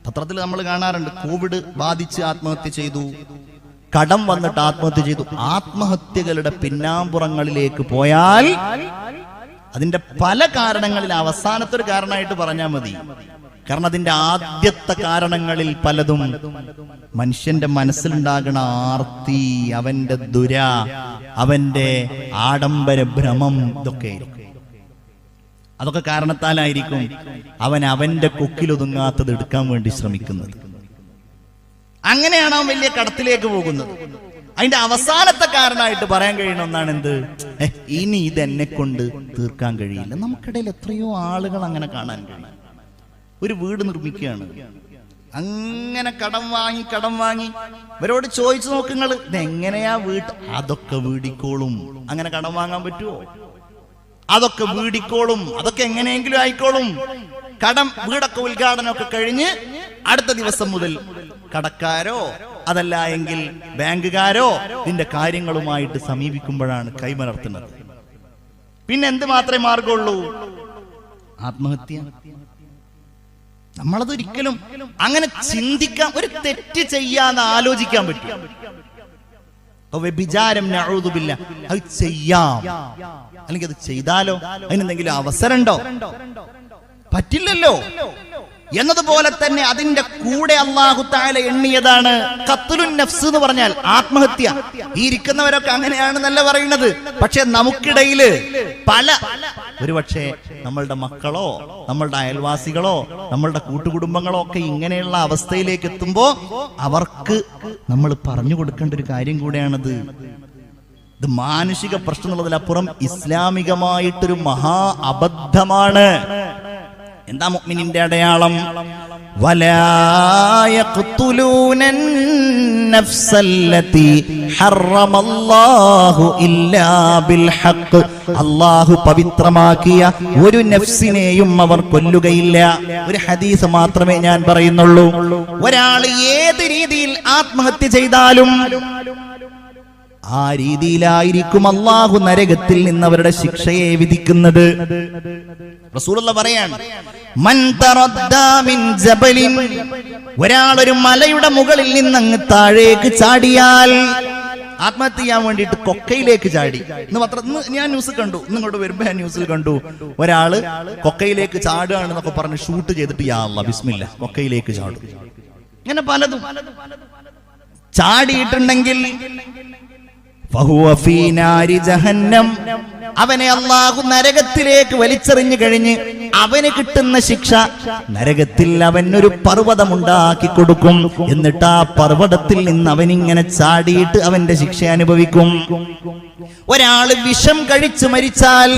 S1: പത്രത്തിൽ നമ്മൾ കാണാറുണ്ട്, കോവിഡ് ബാധിച്ച് ആത്മഹത്യ ചെയ്തു, കടം വന്നിട്ട് ആത്മഹത്യ ചെയ്തു. ആത്മഹത്യകളുടെ പിന്നാമ്പുറങ്ങളിലേക്ക് പോയാൽ അതിന്റെ പല കാരണങ്ങളിൽ അവസാനത്തെ ഒരു കാരണമായിട്ട് പറഞ്ഞാൽ മതി. കാരണം അതിന്റെ ആദ്യത്തെ കാരണങ്ങളിൽ പലതും മനുഷ്യന്റെ മനസ്സിലുണ്ടാകുന്ന ആർത്തി, അവന്റെ ദുര, അവന്റെ ആഡംബര ഭ്രമം, അതൊക്കെ കാരണത്താലായിരിക്കും അവൻ അവന്റെ കൊക്കിലൊതുങ്ങാത്തത് എടുക്കാൻ വേണ്ടി ശ്രമിക്കുന്നത്. അങ്ങനെയാണ് അവൻ വലിയ കടത്തിലേക്ക് പോകുന്നത്. അതിന്റെ അവസാനത്തെ കാരണമായിട്ട് പറയാൻ കഴിയുന്ന ഒന്നാണ് എന്ത്? ഇനി ഇതെന്നെ കൊണ്ട് തീർക്കാൻ കഴിയില്ല. നമുക്കിടയിൽ എത്രയോ ആളുകൾ അങ്ങനെ കാണാൻ കഴിയും. ഒരു വീട് നിർമ്മിക്കുകയാണ്, അങ്ങനെ കടം വാങ്ങി ഇവരോട് ചോദിച്ചു നോക്കുങ്ങൾ, ഇതെങ്ങനെയാ വീട്ട്? അതൊക്കെ വീടിക്കോളും. അങ്ങനെ കടം വാങ്ങാൻ പറ്റുമോ? അതൊക്കെ വീടിക്കോളും, അതൊക്കെ എങ്ങനെയെങ്കിലും ആയിക്കോളും. വീടൊക്കെ ഉദ്ഘാടനമൊക്കെ കഴിഞ്ഞ് അടുത്ത ദിവസം മുതൽ കടക്കാരോ അതല്ല എങ്കിൽ ബാങ്കുകാരോ ഇതിന്റെ കാര്യങ്ങളുമായിട്ട് സമീപിക്കുമ്പോഴാണ് കൈമലർത്തുന്നത്. പിന്നെ എന്ത് മാത്രമേ മാർഗമുള്ളൂ? ആത്മഹത്യ. നമ്മളതൊരിക്കലും അങ്ങനെ ചിന്തിക്കാൻ, ഒരു തെറ്റ് ചെയ്യാന്ന് ആലോചിക്കാൻ പറ്റും. വ്യഭിചാരം നഊദുബില്ലാ, അത് ചെയ്യാം, അല്ലെങ്കിൽ അത് ചെയ്താലോ അതിനെന്തെങ്കിലും അവസരമുണ്ടോ? പറ്റില്ലല്ലോ. എന്നതുപോലെ തന്നെ അതിന്റെ കൂടെ അല്ലാഹു തആല എണ്ണിയതാണ് ഖത്ലുൻ നഫ്സ് എന്ന് പറഞ്ഞാൽ ആത്മഹത്യ. ഈ ഇരിക്കുന്നവരൊക്കെ അങ്ങനെയാണെന്നല്ല പറയുന്നത്. പക്ഷെ നമുക്കിടയിൽ ഒരുപക്ഷെ നമ്മളുടെ മക്കളോ നമ്മളുടെ അയൽവാസികളോ നമ്മളുടെ കൂട്ടുകുടുംബങ്ങളോ ഒക്കെ ഇങ്ങനെയുള്ള അവസ്ഥയിലേക്ക് എത്തുമ്പോ അവർക്ക് നമ്മൾ പറഞ്ഞു കൊടുക്കേണ്ട ഒരു കാര്യം കൂടെയാണത്. ഇത് മാനുഷിക പ്രശ്നം എന്നുള്ളതിലപ്പുറം ഇസ്ലാമികമായിട്ടൊരു മഹാ അബദ്ധമാണ്. എന്താ മുഅ്മിനിന്റെ അടയാളം? വലാ യഖ്തുലൂനൻ നഫ്സല്ലതി ഹറമല്ലാഹു ഇല്ലാ ബിൽ ഹഖ്. അല്ലാഹു പവിത്രമാക്കിയ ഒരു നഫ്സിനെയും അവർ കൊല്ലുകയില്ല. ഒരു ഹദീസ് മാത്രമേ ഞാൻ പറയുന്നുള്ളൂ. ഒരാൾ ഏത് രീതിയിൽ ആത്മഹത്യ ചെയ്താലും ആ രീതിയിലായിരിക്കും അല്ലാഹു നരകത്തിൽ നിന്ന് അവരുടെ ശിക്ഷയെ വിധിക്കുന്നത്. റസൂലുള്ളാഹി പറയാണ്, മൻ തറദ്ദാ മിൻ ജബലിൻ, ഒരാൾ ഒരു മലയുടെ മുകളിൽ നിന്ന് അങ്ങ് താഴേക്ക് ചാടിയാൽ, ആത്മഹത്യ ചെയ്യാൻ വേണ്ടിയിട്ട് കൊക്കയിലേക്ക് ചാടി. ഇന്ന് ഞാൻ ന്യൂസ് കണ്ടു, ഇങ്ങോട്ട് വരുമ്പോ ഞാൻ ന്യൂസിൽ കണ്ടു, ഒരാള് കൊക്കയിലേക്ക് ചാടുകയാണെന്നൊക്കെ പറഞ്ഞ് ഷൂട്ട് ചെയ്തിട്ട് യാ അല്ലാഹ് ബിസ്മില്ലാ കൊക്കയിലേക്ക് ചാടും. ഇങ്ങനെ പലതും ചാടിയിട്ടുണ്ടെങ്കിൽ അവനെ അല്ലാഹു നരകത്തിലേക്ക് വലിച്ചെറിഞ്ഞു കഴിഞ്ഞ് അവന് കിട്ടുന്ന ശിക്ഷ, നരകത്തിൽ അവനൊരു പർവ്വതമുണ്ടാക്കി കൊടുക്കും. എന്നിട്ട് ആ പർവ്വതത്തിൽ നിന്ന് അവനിങ്ങനെ ചാടിയിട്ട് അവന്റെ ശിക്ഷ അനുഭവിക്കും. ഒരാള് വിഷം കഴിച്ച് മരിച്ചാൽ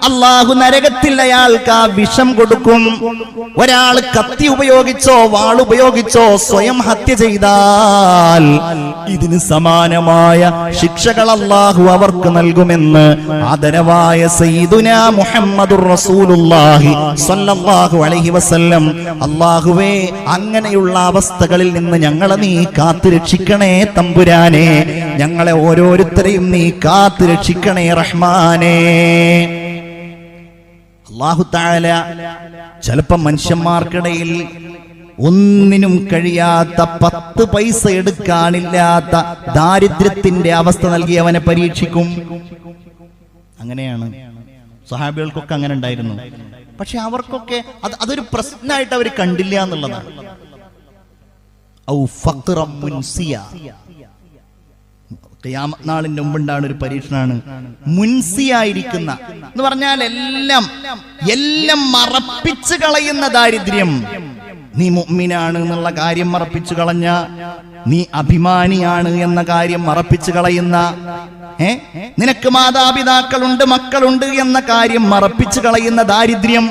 S1: അള്ളാഹു നരകത്തിൽ അയാൾക്ക് ആ വിഷം കൊടുക്കും. ഒരാൾ കത്തി ഉപയോഗിച്ചോ വാളുപയോഗിച്ചോ സ്വയം ഹത്യ ചെയ്താൽ ഇതിന് സമാനമായ ശിക്ഷകൾ അള്ളാഹു അവർക്ക് നൽകുമെന്ന് ആദരവായ സയ്യിദുനാ മുഹമ്മദുർ റസൂലുള്ളാഹി സ്വല്ലല്ലാഹു അലൈഹി വസല്ലം. അള്ളാഹുവേ, അങ്ങനെയുള്ള അവസ്ഥകളിൽ നിന്ന് ഞങ്ങളെ നീ കാത്തു രക്ഷിക്കണേ തമ്പുരാനെ. ഞങ്ങളെ ഓരോരുത്തരെയും നീ കാത്തു രക്ഷിക്കണേ റഹ്മാനേ. അല്ലാഹു തആല ചിലപ്പോൾ മനുഷ്യന്മാർക്കിടയിൽ ഒന്നിനും കഴിയാത്ത 10 പൈസ എടുക്കാനില്ലാത്ത ദാരിദ്ര്യത്തിന്റെ അവസ്ഥ നൽകി അവനെ പരീക്ഷിക്കും. അങ്ങനെയാണ് സ്വഹാബികൾക്കൊക്കെ അങ്ങനെ ഉണ്ടായിരുന്നു. പക്ഷെ അവർക്കൊക്കെ അതൊരു പ്രശ്നമായിട്ട് അവർ കണ്ടില്ല എന്നുള്ളതാണ്. ഔ ഫഖ്റൻ മുൻസിയ, ഖിയാമത്ത് നാളിന്റെ മുമ്പുണ്ടാകുന്ന ഒരു പരീക്ഷണമാണ് മുൻസിയായിരിക്കുന്ന എന്ന് പറഞ്ഞാൽ എല്ലാം മറപ്പിച്ചു കളയുന്ന ദാരിദ്ര്യം. നീ മുഅ്മിനാണ് എന്നുള്ള കാര്യം മറപ്പിച്ചു കളഞ്ഞ, നീ അഭിമാനിയാണ് എന്ന കാര്യം മറപ്പിച്ചു കളയുന്ന, നിനക്ക് മാതാപിതാക്കളുണ്ട് മക്കളുണ്ട് എന്ന കാര്യം മറപ്പിച്ചു കളയുന്ന ദാരിദ്ര്യം,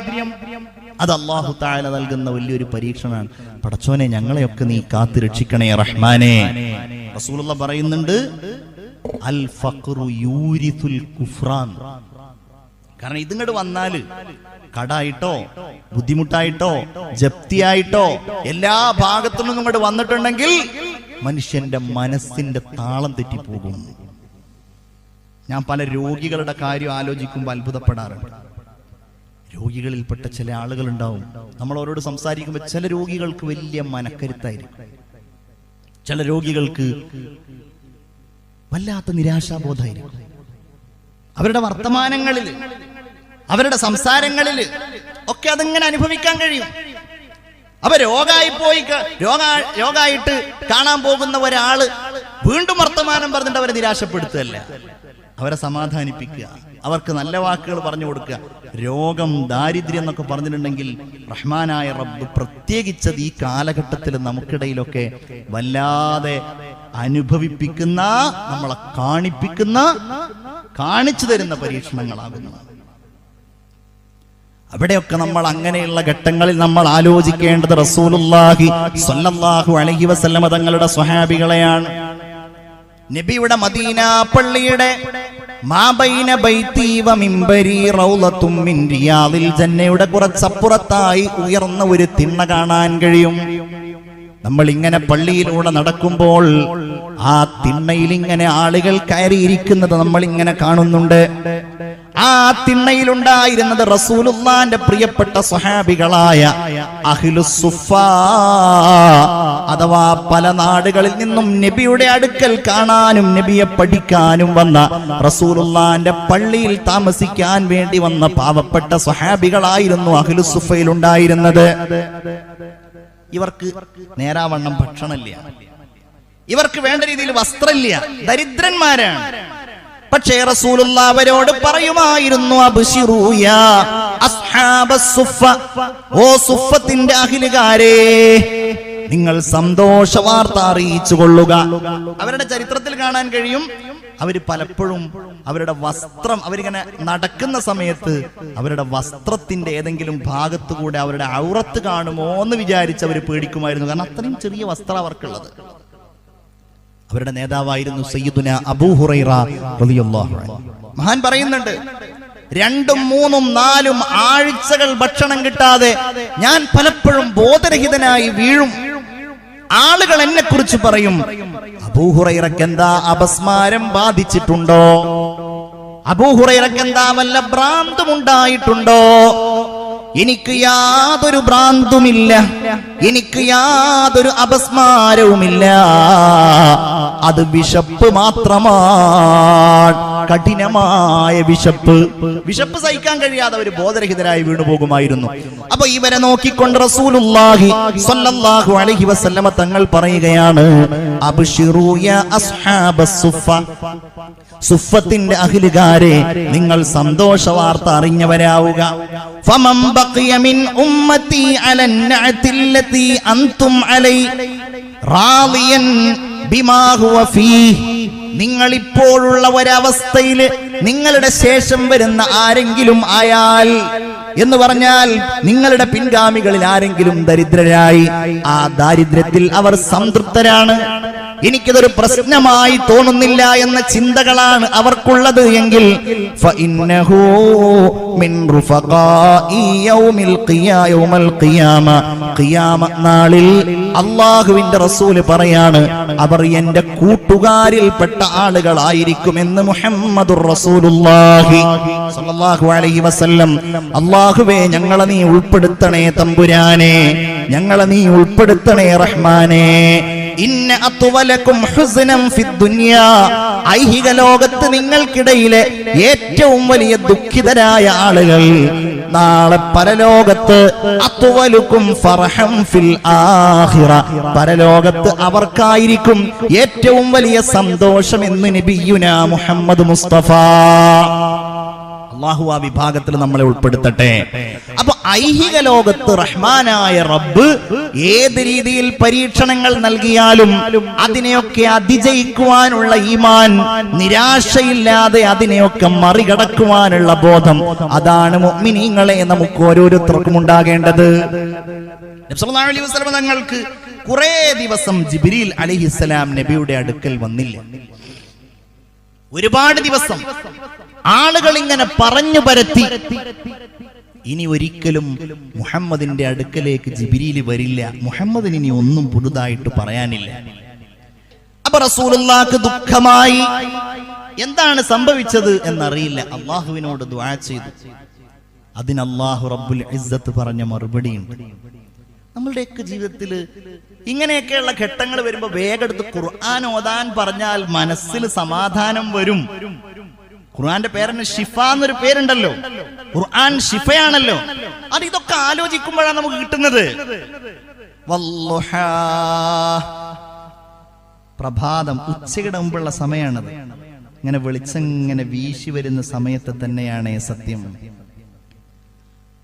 S1: അത് അല്ലാഹു തആല നൽകുന്ന വലിയൊരു പരീക്ഷണമാണ്. പടച്ചോനെ, ഞങ്ങളെയൊക്കെ നീ കാത്തു രക്ഷിക്കണേ റഹ്മാനേ. റസൂലുള്ളാഹി പറയുന്നുണ്ട്, അൽ ഫഖ്റു യൂരിസുൽ കുഫ്റാൻ. കാരണം ഇതിങ്ങോട്ട് വന്നാല് കടായിട്ടോ ബുദ്ധിമുട്ടായിട്ടോ ജപ്തിയായിട്ടോ എല്ലാ ഭാഗത്തു നിന്നും ഇങ്ങോട്ട് വന്നിട്ടുണ്ടെങ്കിൽ മനുഷ്യന്റെ മനസ്സിന്റെ താളം തെറ്റിപ്പോകും. ഞാൻ പല രോഗികളുടെ കാര്യം ആലോചിക്കുമ്പോൾ അത്ഭുതപ്പെടാറുണ്ട്. രോഗികളിൽപ്പെട്ട ചില ആളുകൾ ഉണ്ടാവും, നമ്മൾ അവരോട് സംസാരിക്കുമ്പോൾ ചില രോഗികൾക്ക് വലിയ മനക്കരുത്തായിരിക്കും, ചില രോഗികൾക്ക് വല്ലാത്ത നിരാശാബോധമായിരിക്കും. അവരുടെ വർത്തമാനങ്ങളിൽ, അവരുടെ സംസാരങ്ങളിൽ ഒക്കെ അതിങ്ങനെ അനുഭവിക്കാൻ കഴിയും. അപ്പൊ രോഗായിട്ട് കാണാൻ പോകുന്ന ഒരാള് വീണ്ടും വർത്തമാനം പറഞ്ഞിട്ട് അവരെ നിരാശപ്പെടുത്തുകയല്ല, അവരെ സമാധാനിപ്പിക്കുക, അവർക്ക് നല്ല വാക്കുകൾ പറഞ്ഞു കൊടുക്കുക. രോഗം, ദാരിദ്ര്യം എന്നൊക്കെ പറഞ്ഞിട്ടുണ്ടെങ്കിൽ റഹ്മാനായ റബ്ബ് പ്രത്യേകിച്ചത് ഈ കാലഘട്ടത്തിൽ നമുക്കിടയിലൊക്കെ വല്ലാതെ അനുഭവിപ്പിക്കുന്ന, നമ്മളെ കാണിപ്പിക്കുന്ന, കാണിച്ചു തരുന്ന പരീക്ഷണങ്ങളാകുന്നു. അവിടെയൊക്കെ നമ്മൾ അങ്ങനെയുള്ള ഘട്ടങ്ങളിൽ നമ്മൾ ആലോചിക്കേണ്ടത് റസൂലുള്ളാഹി സ്വല്ലല്ലാഹു അലൈഹി വസല്ലമ തങ്ങളുടെ സ്വഹാബികളെയാണ്. നബിയുടെ മദീന പള്ളിയുടെ മാബൈന ബൈതി വ മിംബരി റൗളത്തും മിൻ റിയാദിൽ ജന്നയുടെ കുറച്ചപ്പുറത്തായി ഉയർന്ന ഒരു തിണ്ണ കാണാൻ കഴിയും. നമ്മൾ ഇങ്ങനെ പള്ളിയിലൂടെ നടക്കുമ്പോൾ ആ തിണ്ണയിൽ ഇങ്ങനെ ആളുകൾ കയറിയിരിക്കുന്നത് നമ്മൾ ഇങ്ങനെ കാണുന്നുണ്ട്. ആ തിണ്ണയിലുണ്ടായിരുന്നത് റസൂലുള്ളാന്റെ പ്രിയപ്പെട്ട സ്വഹാബികളായ അഹ്ലുസ് സുഫ, അഥവാ പല നാടുകളിൽ നിന്നും നബിയുടെ അടുക്കൽ കാണാനും നബിയെ പഠിക്കാനും വന്ന, റസൂലുള്ളാന്റെ പള്ളിയിൽ താമസിക്കാൻ വേണ്ടി വന്ന പാവപ്പെട്ട സ്വഹാബികളായിരുന്നു അഹ്ലുസ് സുഫയിൽ ഉണ്ടായിരുന്നത്. ഇവർക്ക് നേരാവണ്ണം ഭക്ഷണമില്ല, ഇവർക്ക് വേണ്ട രീതിയിൽ വസ്ത്രമില്ല, ദരിദ്രന്മാരാണ്. പക്ഷേ റസൂലുള്ളാഹി അവരോട് പറയുമായിരുന്നു, അബ്ശിറൂ യാ അസ്ഹാബസ് സുഫ, ഓ സുഫത്തിന്റെ അഹ്ലുകാരേ, നിങ്ങൾ സന്തോഷ വാർത്ത അറിയിച്ചു കൊള്ളുക. അവരുടെ ചരിത്രത്തിൽ കാണാൻ കഴിയും, അവര് പലപ്പോഴും അവരുടെ വസ്ത്രം, അവരിങ്ങനെ നടക്കുന്ന സമയത്ത് അവരുടെ വസ്ത്രത്തിന്റെ ഏതെങ്കിലും ഭാഗത്തുകൂടെ അവരുടെ ഔറത്ത് കാണുമോ എന്ന് വിചാരിച്ച് അവർ പേടിക്കുമായിരുന്നു. കാരണം അത്രയും ചെറിയ വസ്ത്രം അവർക്കുള്ളത്. അവരുടെ നേതാവായിരുന്നു സയ്യിദുന അബൂ ഹുറൈറ റളിയല്ലാഹു അൻഹു. മഹാൻ പറയുന്നുണ്ട്, 2, 3, 4 ആഴ്ചകൾ ഭക്ഷണം കിട്ടാതെ ഞാൻ പലപ്പോഴും ബോധരഹിതനായി വീഴും. ആളുകൾ എന്നെ കുറിച്ച് പറയും, അബൂ ഹുറൈറക്ക് എന്താ അപസ്മാരം ബാധിച്ചിട്ടുണ്ടോ, അബൂ ഹുറൈറക്ക് എന്താ വല്ല ഭ്രാന്തും ഉണ്ടായിട്ടുണ്ടോ? എനിക്ക് യാതൊരു ഭ്രാന്തുമില്ല, എനിക്ക് യാതൊരു അപസ്മാരവുമില്ല, അത് വിശപ്പ് മാത്രമാണ്, കഠിനമായ വിശപ്പ് സഹിക്കാൻ കഴിയാതെ അവർ ബോധരഹിതരായി വീണുപോകുമായിരുന്നു. അപ്പൊ ഇവരെ നോക്കിക്കൊണ്ട് റസൂലുള്ളാഹി സ്വല്ലല്ലാഹു അലൈഹി വസല്ലമ തങ്ങൾ പറയുകയാണ്, അബ്ശിറൂ യാ അസ്ഹാബസ് സുഫ, സുഫത്തിന്റെ അഹ്ലുകാരെ, നിങ്ങൾ സന്തോഷ വാർത്ത അറിഞ്ഞവരാവുക. ഫമൻ ബഖിയ മിൻ ഉമ്മത്തി അലൻ നഅതില്ലതി അൻതും അലൈ റാളിയൻ ബിമാ ഹുവ ഫീഹി, നിങ്ങൾ ഇപ്പോഴുള്ള ഒരവസ്ഥയിൽ നിങ്ങളുടെ ശേഷം വരുന്ന ആരെങ്കിലും ആയാൽ എന്ന് പറഞ്ഞാൽ നിങ്ങളുടെ പിൻഗാമികളിൽ ആരെങ്കിലും ദരിദ്രരായി ആ ദാരിദ്ര്യത്തിൽ അവർ സംതൃപ്തരാണ്, എനിക്കതൊരു പ്രശ്നമായി തോന്നുന്നില്ല എന്ന ചിന്തകളാണ് അവർക്കുള്ളത് എങ്കിൽ ഫഇന്നഹു മിൻ റുഫഖാഇ യൗമിൽ ഖിയാമ ഖിയാമത്ത് നാളിൽ അല്ലാഹുവിന്റെ റസൂൽ പറയാണ് അവർ എൻ്റെ കൂട്ടുകാരിൽപ്പെട്ട ആളുകളായിരിക്കുമെന്ന് മുഹമ്മദുർ റസൂലുള്ളാഹി സ്വല്ലല്ലാഹു അലൈഹി വസല്ലം. അല്ലാഹുവേ ഞങ്ങളെ നീ ഉൾപ്പെടുത്തണേ തമ്പുരാനെ, ഞങ്ങളെ നീ ഉൾപ്പെടുത്തണേ റഹ്മാനേ. ഇന്ന അത്വലകും ഹുസ്നം ഫിദ്ദുനിയ, ഐഹിക ലോകത്ത് നിങ്ങൾക്കിടയിലെ ഏറ്റവും വലിയ ദുഃഖിതരായ ആളുകൾ നാളെ പരലോകത്ത് അത്വലകും ഫർഹം ഫിൽ ആഖിറ, പരലോകത്ത് അവർക്കായിരിക്കും ഏറ്റവും വലിയ സന്തോഷം എന്ന് നബിയുനാ മുഹമ്മദ് മുസ്തഫ. അല്ലാഹു ആ വിഭാഗത്തിൽ നമ്മളെ ഉൾപ്പെടുത്തട്ടെ. അപ്പൊ ഐഹിക ലോകത്ത് റഹ്മാനായ റബ്ബ് ഏത് രീതിയിൽ പരീക്ഷണങ്ങൾ നൽകിയാലും അതിനെയൊക്കെ അതിജയിക്കുവാനുള്ള ഈമാൻ, നിരാശയില്ലാതെ അതിനെയൊക്കെ മറികടക്കുവാനുള്ള ബോധം, അതാണ് മുഅ്മിനീങ്ങളെ നമുക്ക് ഓരോരുത്തർക്കും ഉണ്ടാകേണ്ടത്. നബി സല്ലല്ലാഹു അലൈഹി വസല്ലം തങ്ങൾക്ക് കുറേ ദിവസം ജിബ്രീൽ അലൈഹിസ്സലാം നബിയുടെ അടുക്കൽ വന്നില്ല. ഒരുപാട് ദിവസം ആളുകൾ ഇങ്ങനെ പറഞ്ഞു പരത്തി, ഇനി ഒരിക്കലും മുഹമ്മദിന്റെ അടുക്കലേക്ക് ജിബ്രീൽ വരില്ല, മുഹമ്മദിന് ഇനി ഒന്നും പുതുതായിട്ട് പറയാനില്ല. അപ്പൊ റസൂലുള്ളാഹിക്ക് ദുഃഖമായി. എന്താണ് സംഭവിച്ചത് എന്നറിയില്ല. അള്ളാഹുവിനോട് ദുആ ചെയ്തു. അതിന് അല്ലാഹു റബ്ബുൽ ഇസ്സത്ത് പറഞ്ഞ മറുപടിയുണ്ട്. നമ്മളുടെയൊക്കെ ജീവിതത്തിൽ ഇങ്ങനെയൊക്കെയുള്ള ഘട്ടങ്ങൾ വരുമ്പോ വേഗം എടുത്ത് ഖുർആൻ ഓതാൻ പറഞ്ഞാൽ മനസ്സിൽ സമാധാനം വരും. ഖുർആന്റെ പേരിന് ഷിഫ എന്നൊരു പേരുണ്ടല്ലോ, ഖുർആൻ ഷിഫയാണല്ലോ. അത് ഇതൊക്കെ ആലോചിക്കുമ്പോഴാണ് നമുക്ക് കിട്ടുന്നത്. വല്ലുഹാ, പ്രഭാതം, ഉച്ചയുടെ മുമ്പുള്ള സമയമാണത്. ഇങ്ങനെ വെളിച്ചങ്ങനെ വീശി വരുന്ന സമയത്ത് തന്നെയാണ് സത്യം.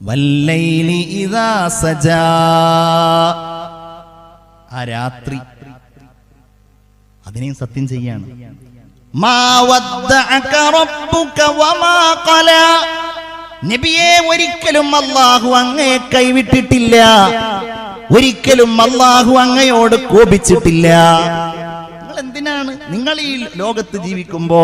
S1: വല്ലൈലി ഇദാ സജാ, ആ രാത്രി, അതിനെയും സത്യം ചെയ്യാണ്. മാ വദ്ദഅക റബ്ബുക വമാ ഖലാ, നബിയെ ഒരിക്കലും അല്ലാഹു അങ്ങയെ കൈവിട്ടിട്ടില്ല, ഒരിക്കലും അല്ലാഹു അങ്ങയോട് കോപിച്ചിട്ടില്ല. നിങ്ങൾ എന്തിനാണ് നിങ്ങൾ ഈ ലോകത്ത് ജീവിക്കുമ്പോ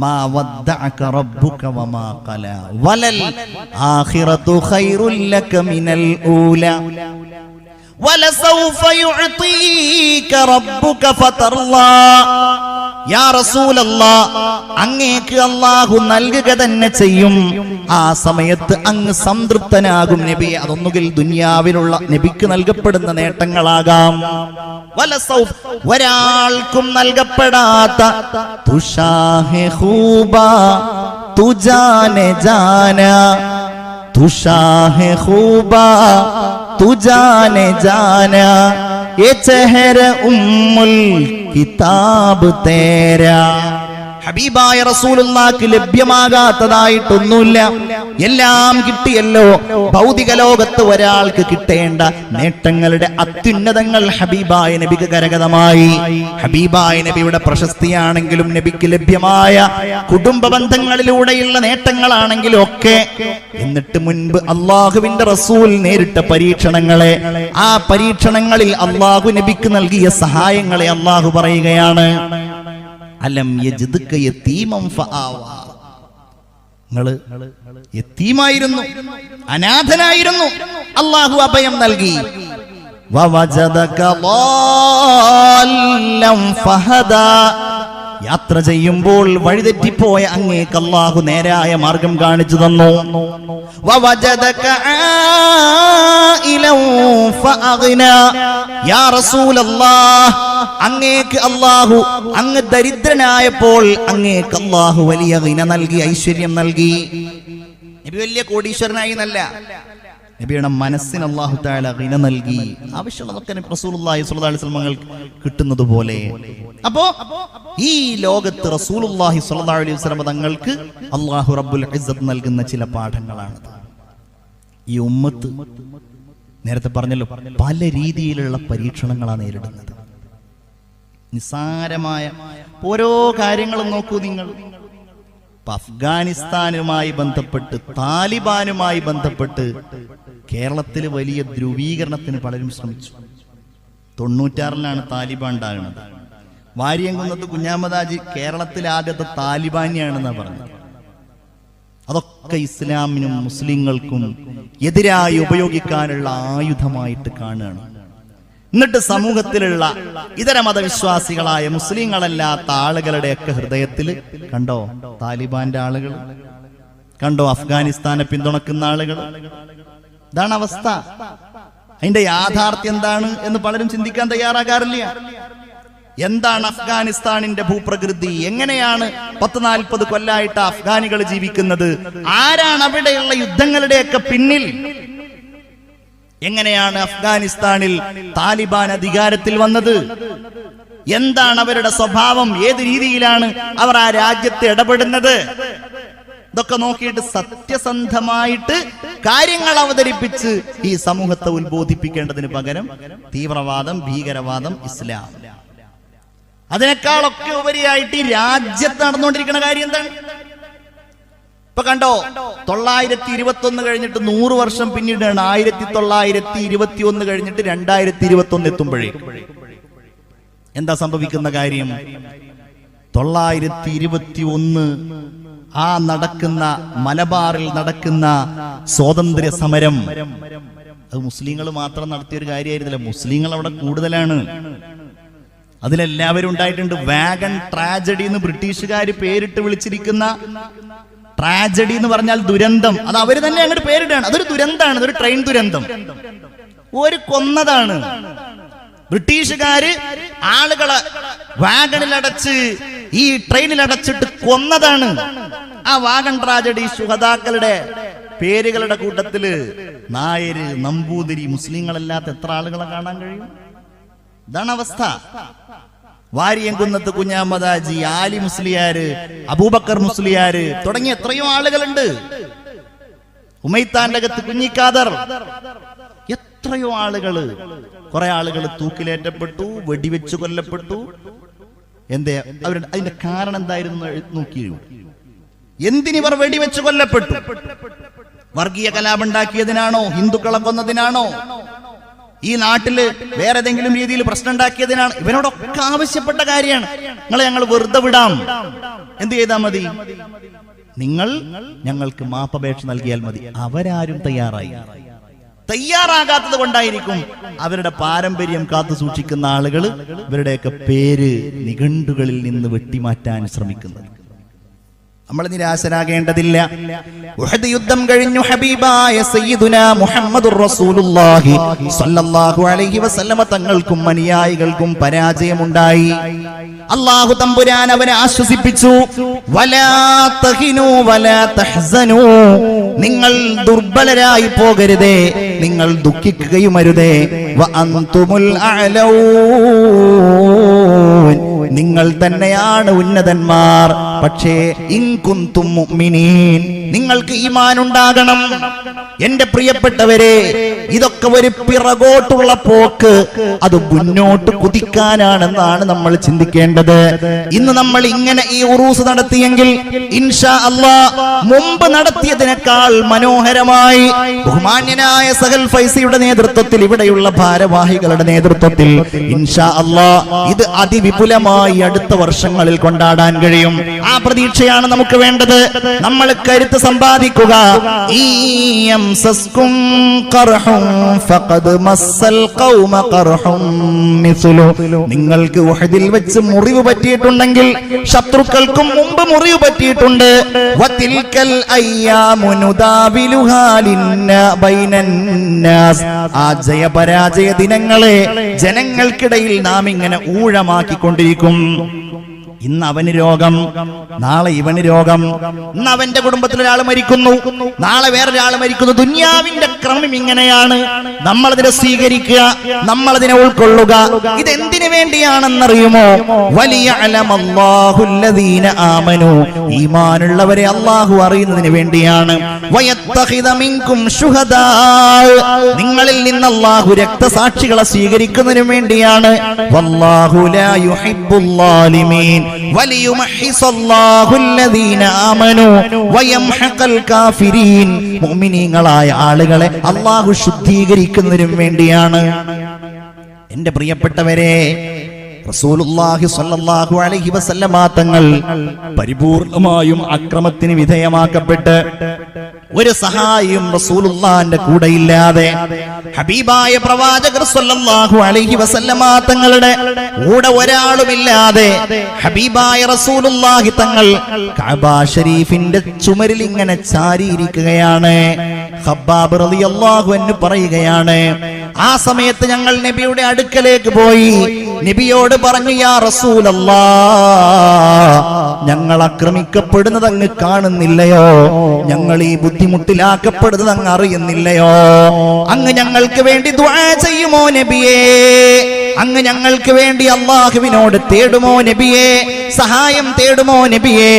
S1: മാ വദ്ദഅക റബ്ബുക വമാ ഖലാ വലൽ ആഖിറതു ഖൈറുൽ ലക മിനൽ ഊലാ വലസൗഫ യുഅതീക റബ്ബുക ഫതർലാ. യാ റസൂലല്ലാഹ്, അങ്ങേക്ക് അല്ലാഹു നൽകുക തന്നെ ചെയ്യും. ആ സമയത്ത് അങ്ങ് സംതൃപ്തനാകും നബിയെ. അതൊന്നുകിൽ ദുനിയാവിലുള്ള നബിക്ക് നൽകപ്പെടുന്ന നേട്ടങ്ങളാകാം, വലസൗഫ, ഒരാൾക്കും നൽകപ്പെടാത്ത തുഷാഹെ ഖൂബാ തുജാനെ ജാനാ, തുഷാഹെ ഖൂബാ തുജാനെ ജാനാ, യേ ചെഹര ഉമ്മുൽ കിതാബ് തേരാ. ഹബീബായ റസൂലുള്ളാഹിക്ക് ലഭ്യമാകാത്തതായിട്ടൊന്നുമില്ല, എല്ലാം കിട്ടിയല്ലോ. ഭൗതിക ലോകത്ത് ഒരാൾക്ക് കിട്ടേണ്ട നേട്ടങ്ങളുടെ അത്യുന്നതങ്ങൾ ഹബീബായ നബിക്ക് കരഗതമായി. ഹബീബായ നബിയുടെ പ്രശസ്തിയാണെങ്കിലും നബിക്ക് ലഭ്യമായ കുടുംബ ബന്ധങ്ങളിലൂടെയുള്ള നേട്ടങ്ങളാണെങ്കിലും ഒക്കെ. എന്നിട്ട് മുൻപ് അള്ളാഹുവിന്റെ റസൂൽ നേരിട്ട പരീക്ഷണങ്ങളെ, ആ പരീക്ഷണങ്ങളിൽ അള്ളാഹു നബിക്ക് നൽകിയ സഹായങ്ങളെ അള്ളാഹു പറയുകയാണ്. അലം യജ്ദക യതീമൻ ഫആവാ, നിങ്ങള് യതീമായിരുന്നു, അനാഥനായിരുന്നു, അല്ലാഹു അഭയം നൽകി. വവജദക ളാല്ലൻ ഫഹദാ, യാത്ര ചെയ്യുമ്പോൾ വഴിതെറ്റിപ്പോയ അങ്ങേക്ക് അല്ലാഹു നേരായ മാർഗം കാണിച്ചു തന്നു. വവജദക ആയിലൻ ഫഅഗ്നാ, യാ റസൂലല്ലാഹ്, അങ്ങേക്ക് അല്ലാഹു, അങ്ങ് ദരിദ്രനായപ്പോൾ അങ്ങേക്ക് അല്ലാഹു വലിയ ഗിന നൽകി, ഐശ്വര്യം നൽകി. നബി വലിയ കോടീശ്വരനായി എന്നല്ല, നബിയുടെ മനസ്സിന് അല്ലാഹു തആല ഗിന നൽകി. ആവശ്യമുള്ളതൊക്കെ റസൂലുള്ളാഹി സ്വല്ലല്ലാഹു അലൈഹി വസല്ലം കിട്ടുന്നത് പോലെ. അപ്പോ ഈ ലോകത്ത് റസൂലുള്ളാഹി സ്വല്ലല്ലാഹു അലൈഹി വസല്ലം തങ്ങൾക്ക് അല്ലാഹു റബ്ബുൽ ഇസ്സത്ത് നൽകുന്ന ചില പാഠങ്ങളാണ്. ഈ ഉമ്മത്ത് നേരത്തെ പറഞ്ഞല്ലോ, പല രീതിയിലുള്ള പരീക്ഷണങ്ങളാണ് നേരിടുന്നത്. നിസ്സാരമായ ഓരോ കാര്യങ്ങളും നോക്കൂ നിങ്ങൾ. അഫ്ഗാനിസ്ഥാനുമായി ബന്ധപ്പെട്ട്, താലിബാനുമായി ബന്ധപ്പെട്ട് കേരളത്തിൽ വലിയ ധ്രുവീകരണത്തിന് പലരും ശ്രമിച്ചു. 96-ലാണ് താലിബാൻ ഉണ്ടാകുന്നത്. വാര്യംകുന്നത്ത് കുഞ്ഞാമദാജി കേരളത്തിലെ ആദ്യത്തെ താലിബാനിയാണെന്നാണ് പറഞ്ഞത്. അതൊക്കെ ഇസ്ലാമിനും മുസ്ലിങ്ങൾക്കും എതിരായി ഉപയോഗിക്കാനുള്ള ആയുധമായിട്ട് കാണുകയാണ്. എന്നിട്ട് സമൂഹത്തിലുള്ള ഇതര മതവിശ്വാസികളായ മുസ്ലിങ്ങളല്ലാത്ത ആളുകളുടെയൊക്കെ ഹൃദയത്തിൽ കണ്ടോ താലിബാന്റെ ആളുകൾ, കണ്ടോ അഫ്ഗാനിസ്ഥാനെ പിന്തുണക്കുന്ന ആളുകൾ. ഇതാണ് അവസ്ഥ. അതിന്റെ യാഥാർത്ഥ്യം എന്താണ് എന്ന് പലരും ചിന്തിക്കാൻ തയ്യാറാകാറില്ല. എന്താണ് അഫ്ഗാനിസ്ഥാനിന്റെ ഭൂപ്രകൃതി? എങ്ങനെയാണ് 40-40 കൊല്ലായിട്ട് അഫ്ഗാനികൾ ജീവിക്കുന്നത്? ആരാണ് അവിടെയുള്ള യുദ്ധങ്ങളുടെയൊക്കെ പിന്നിൽ? എങ്ങനെയാണ് അഫ്ഗാനിസ്ഥാനിൽ താലിബാൻ അധികാരത്തിൽ വന്നത്? എന്താണ് അവരുടെ സ്വഭാവം? ഏത് രീതിയിലാണ് അവർ ആ രാജ്യത്ത് ഇടപെടുന്നത്? ഇതൊക്കെ നോക്കിയിട്ട് സത്യസന്ധമായിട്ട് കാര്യങ്ങൾ അവതരിപ്പിച്ച് ഈ സമൂഹത്തെ ഉത്ബോധിപ്പിക്കേണ്ടതിന് പകരം തീവ്രവാദം, ഭീകരവാദം, ഇസ്ലാം, അതിനേക്കാളൊക്കെ ഉപരിയായിട്ട് ഈ രാജ്യത്ത് നടന്നുകൊണ്ടിരിക്കുന്ന കാര്യം എന്താണ്? ഇപ്പൊ കണ്ടോ, 921 കഴിഞ്ഞിട്ട് 100 വർഷം പിന്നീടാണ് 1921 കഴിഞ്ഞിട്ട് 2021 എത്തുമ്പോഴേക്കും എന്താ സംഭവിക്കുന്ന കാര്യം? 921 ആ നടക്കുന്ന മലബാറിൽ നടക്കുന്ന സ്വാതന്ത്ര്യ സമരം അത് മുസ്ലിങ്ങൾ മാത്രം നടത്തിയൊരു കാര്യമായിരുന്നില്ല. മുസ്ലിങ്ങൾ അവിടെ കൂടുതലാണ്. അതിലെല്ലാവരും ഉണ്ടായിട്ടുണ്ട്. വാഗൺ ട്രാജഡി എന്ന് ബ്രിട്ടീഷുകാർ പേരിട്ട് വിളിച്ചിരിക്കുന്ന, ട്രാജഡി എന്ന് പറഞ്ഞാൽ ദുരന്തം, അത് അവര് തന്നെ അങ്ങോട്ട് പേരിട്ടാണ്. അതൊരു ദുരന്തമാണ്, അതൊരു ട്രെയിൻ ദുരന്തം. ഒരു കൊന്നതാണ്. ബ്രിട്ടീഷുകാര് ആളുകളെ വാഗണിലടച്ച്, ഈ ട്രെയിനിലടച്ചിട്ട് കൊന്നതാണ്. ആ വാഗൺ ട്രാജഡി ശുഹദാക്കളുടെ പേരുകളുടെ കൂട്ടത്തില് നായര്, നമ്പൂതിരി, മുസ്ലിങ്ങളല്ലാത്ത എത്ര ആളുകളെ കാണാൻ കഴിയും? ഇതാണ് അവസ്ഥ. വാര്യംകുന്നത്ത് കുഞ്ഞാമദാജി, ആലി മുസ്ലിയാര്, അബൂബക്കർ മുസ്ലിയാര് തുടങ്ങിയ എത്രയോ ആളുകളുണ്ട്. ഉമൈത്താന്റെ അകത്ത് കുഞ്ഞിക്കാദർ, എത്രയോ ആളുകള്. കുറെ ആളുകൾ തൂക്കിലേറ്റപ്പെട്ടു, വെടിവെച്ച് കൊല്ലപ്പെട്ടു. എന്തേ അവരുടെ അതിന്റെ കാരണം എന്തായിരുന്നു നോക്കി. എന്തിനിവർ വെടിവെച്ച് കൊല്ലപ്പെട്ടു? വർഗീയ കലാപമുണ്ടാക്കിയതിനാണോ? ഹിന്ദുക്കളെ കൊന്നതിനാണോ? ഈ നാട്ടില് വേറെ ഏതെങ്കിലും രീതിയിൽ പ്രശ്നം ഉണ്ടാക്കിയതിനാണ്? ഇവനോടൊക്കെ ആവശ്യപ്പെട്ട കാര്യമാണ്. നിങ്ങളെ ഞങ്ങൾ വെറുതെ വിടാം, എന്ത് ചെയ്താൽ മതി? നിങ്ങൾ ഞങ്ങൾക്ക് മാപ്പപേക്ഷ നൽകിയാൽ മതി. അവരാരും തയ്യാറാകാത്തത് കൊണ്ടായിരിക്കും അവരുടെ പാരമ്പര്യം കാത്തു സൂക്ഷിക്കുന്ന ആളുകൾ ഇവരുടെയൊക്കെ പേര് നിഘണ്ടുകളിൽ നിന്ന് വെട്ടിമാറ്റാൻ ശ്രമിക്കുന്നത്. നമ്മൾ നിരാശരാകേണ്ടതില്ല. ഉഹദ് യുദ്ധം കഴിഞ്ഞു ഹബീബായ സയ്യിദുനാ മുഹമ്മദുർ റസൂലുള്ളാഹി സ്വല്ലല്ലാഹു അലൈഹി വസല്ലമ തങ്ങൾക്കും അനുയായികൾക്കും പരാജയമുണ്ടായി. അല്ലാഹു തമ്പുരാൻ അവരെ ആശ്വസിപ്പിച്ചു. വലാ തഹിനു വലാ തഹ്സനു, നിങ്ങൾ ദുർബലരായി പോകരുതേ, നിങ്ങൾ ദുഃഖിക്കുകയും അരുതേ. വ അൻതുമുൽ അഅലൗൻ, നിങ്ങൾ തന്നെയാണ് ഉന്നതന്മാർ. പക്ഷേ ഇൻ കുന്തും മുഅ്മിനീൻ, നിങ്ങൾക്ക് ഈമാൻ ഉണ്ടാകണം. എന്റെ പ്രിയപ്പെട്ടവരെ, ഇതൊക്കെ ഒരു പിറകോട്ടുള്ള പോക്ക്, അത് മുന്നോട്ട് കുതിക്കാനാണെന്നാണ് നമ്മൾ ചിന്തിക്കേണ്ടത്. ഇന്ന് നമ്മൾ ഇങ്ങനെ ഈ ഉറൂസ് നടത്തിയെങ്കിൽ ഇൻഷാ അല്ലാഹ് മുമ്പ് നടത്തിയതിനേക്കാൾ മനോഹരമായി ബഹുമാന്യനായ സഹൽ ഫൈസിയുടെ നേതൃത്വത്തിൽ, ഇവിടെയുള്ള ഭാരവാഹികളുടെ നേതൃത്വത്തിൽ ഇൻഷാ അല്ലാഹ് ഇത് അതിവിപുലമായി അടുത്ത വർഷങ്ങളിൽ കൊണ്ടാടാൻ കഴിയും. ആ പ്രതീക്ഷയാണ് നമുക്ക് വേണ്ടത്. നമ്മൾ കരുത്ത് സമ്പാദിക്കുക. നിങ്ങൾക്ക് ഉഹദിൽ വെച്ച് മുറിവ് പറ്റിയിട്ടുണ്ടെങ്കിൽ ശത്രുക്കൾക്കും മുമ്പ് മുറിവ് പറ്റിയിട്ടുണ്ട്. ആ ജയപരാജയ ദിനങ്ങളെ ജനങ്ങൾക്കിടയിൽ നാം ഇങ്ങനെ ഊഴമാക്കിക്കൊണ്ടിരിക്കും. ഇന്ന് അവന് രോഗം, നാളെ ഇവന് രോഗം. ഇന്ന് അവന്റെ കുടുംബത്തിൽ ഒരാൾ മരിക്കുന്നു, നാളെ വേറൊരാൾ മരിക്കുന്നു. ദുനിയാവിന്റെ ക്രമം ഇങ്ങനെയാണ്. നമ്മളതിനെ സ്വീകരിക്കുക, നമ്മളതിനെ ഉൾക്കൊള്ളുക. ഇതെന്തിനു വേണ്ടിയാണെന്നറിയുമോ? വലിയഅലമല്ലാഹുല്ലദീന ആമനു, ഈമാനുള്ളവരെ അല്ലാഹു അറിയുന്നതിന് വേണ്ടിയാണ്. വയത്തഖിദ മിൻകും ശുഹദാ, നിങ്ങളിൽ നിന്ന് അല്ലാഹു രക്തസാക്ഷികളെ സ്വീകരിക്കുന്നതിന് വേണ്ടിയാണ്. വല്ലാഹു ലാ യുഹിബ്ബുൽ ളാലിമീൻ വലിയുമഹിസല്ലാഹുല്ലദീന ആമനു വയംഹഖൽ കാഫിരീൻ, മുഅ്മിനീങ്ങളായ ആളുകളെ അല്ലാഹു ശുദ്ധീകരിക്കുന്നതിനും വേണ്ടിയാണ്. എന്റെ പ്രിയപ്പെട്ടവരെ, റസൂലുള്ളാഹി സ്വല്ലല്ലാഹു അലൈഹി വസല്ലമ തങ്ങൾ പരിപൂർണമായും അക്രമത്തിന് വിധേയമാക്കപ്പെട്ട് ഒരു സഹായിയും റസൂലുള്ളാഹിന്റെ കൂടെയില്ലാതെ, ഹബീബായ പ്രവാചകർ സ്വല്ലല്ലാഹു അലൈഹി വസല്ലമ തങ്ങളുടെ കൂടെ ഒരാളുമില്ലാതെ ഹബീബായ റസൂലുള്ളാഹി തങ്ങൾ കഅബ ശരീഫിന്റെ ചുമരിൽ ഇങ്ങനെ ചാരിയിരിക്കുകയാണ്. ഖബ്ബാബ് റളിയല്ലാഹു അൻഹു പറയുകയാണ്, ആ സമയത്ത് ഞങ്ങൾ നബിയുടെ അടുക്കലേക്ക് പോയി നബിയോട് പറഞ്ഞു, യാ റസൂലല്ലാഹ്, ഞങ്ങൾ ആക്രമിക്കപ്പെടുന്നത് അങ്ങ് കാണുന്നില്ലയോ? ഞങ്ങൾ ഈ ബുദ്ധിമുട്ടിലാക്കപ്പെടുന്നത് അങ്ങ് അറിയുന്നില്ലയോ? അങ്ങ് ഞങ്ങൾക്ക് വേണ്ടി ദുആ ചെയ്യുമോ നബിയേ? അങ്ങ് ഞങ്ങൾക്ക് വേണ്ടി അല്ലാഹുവിനോട് തേടുമോ നബിയേ? സഹായം തേടുമോ നബിയേ?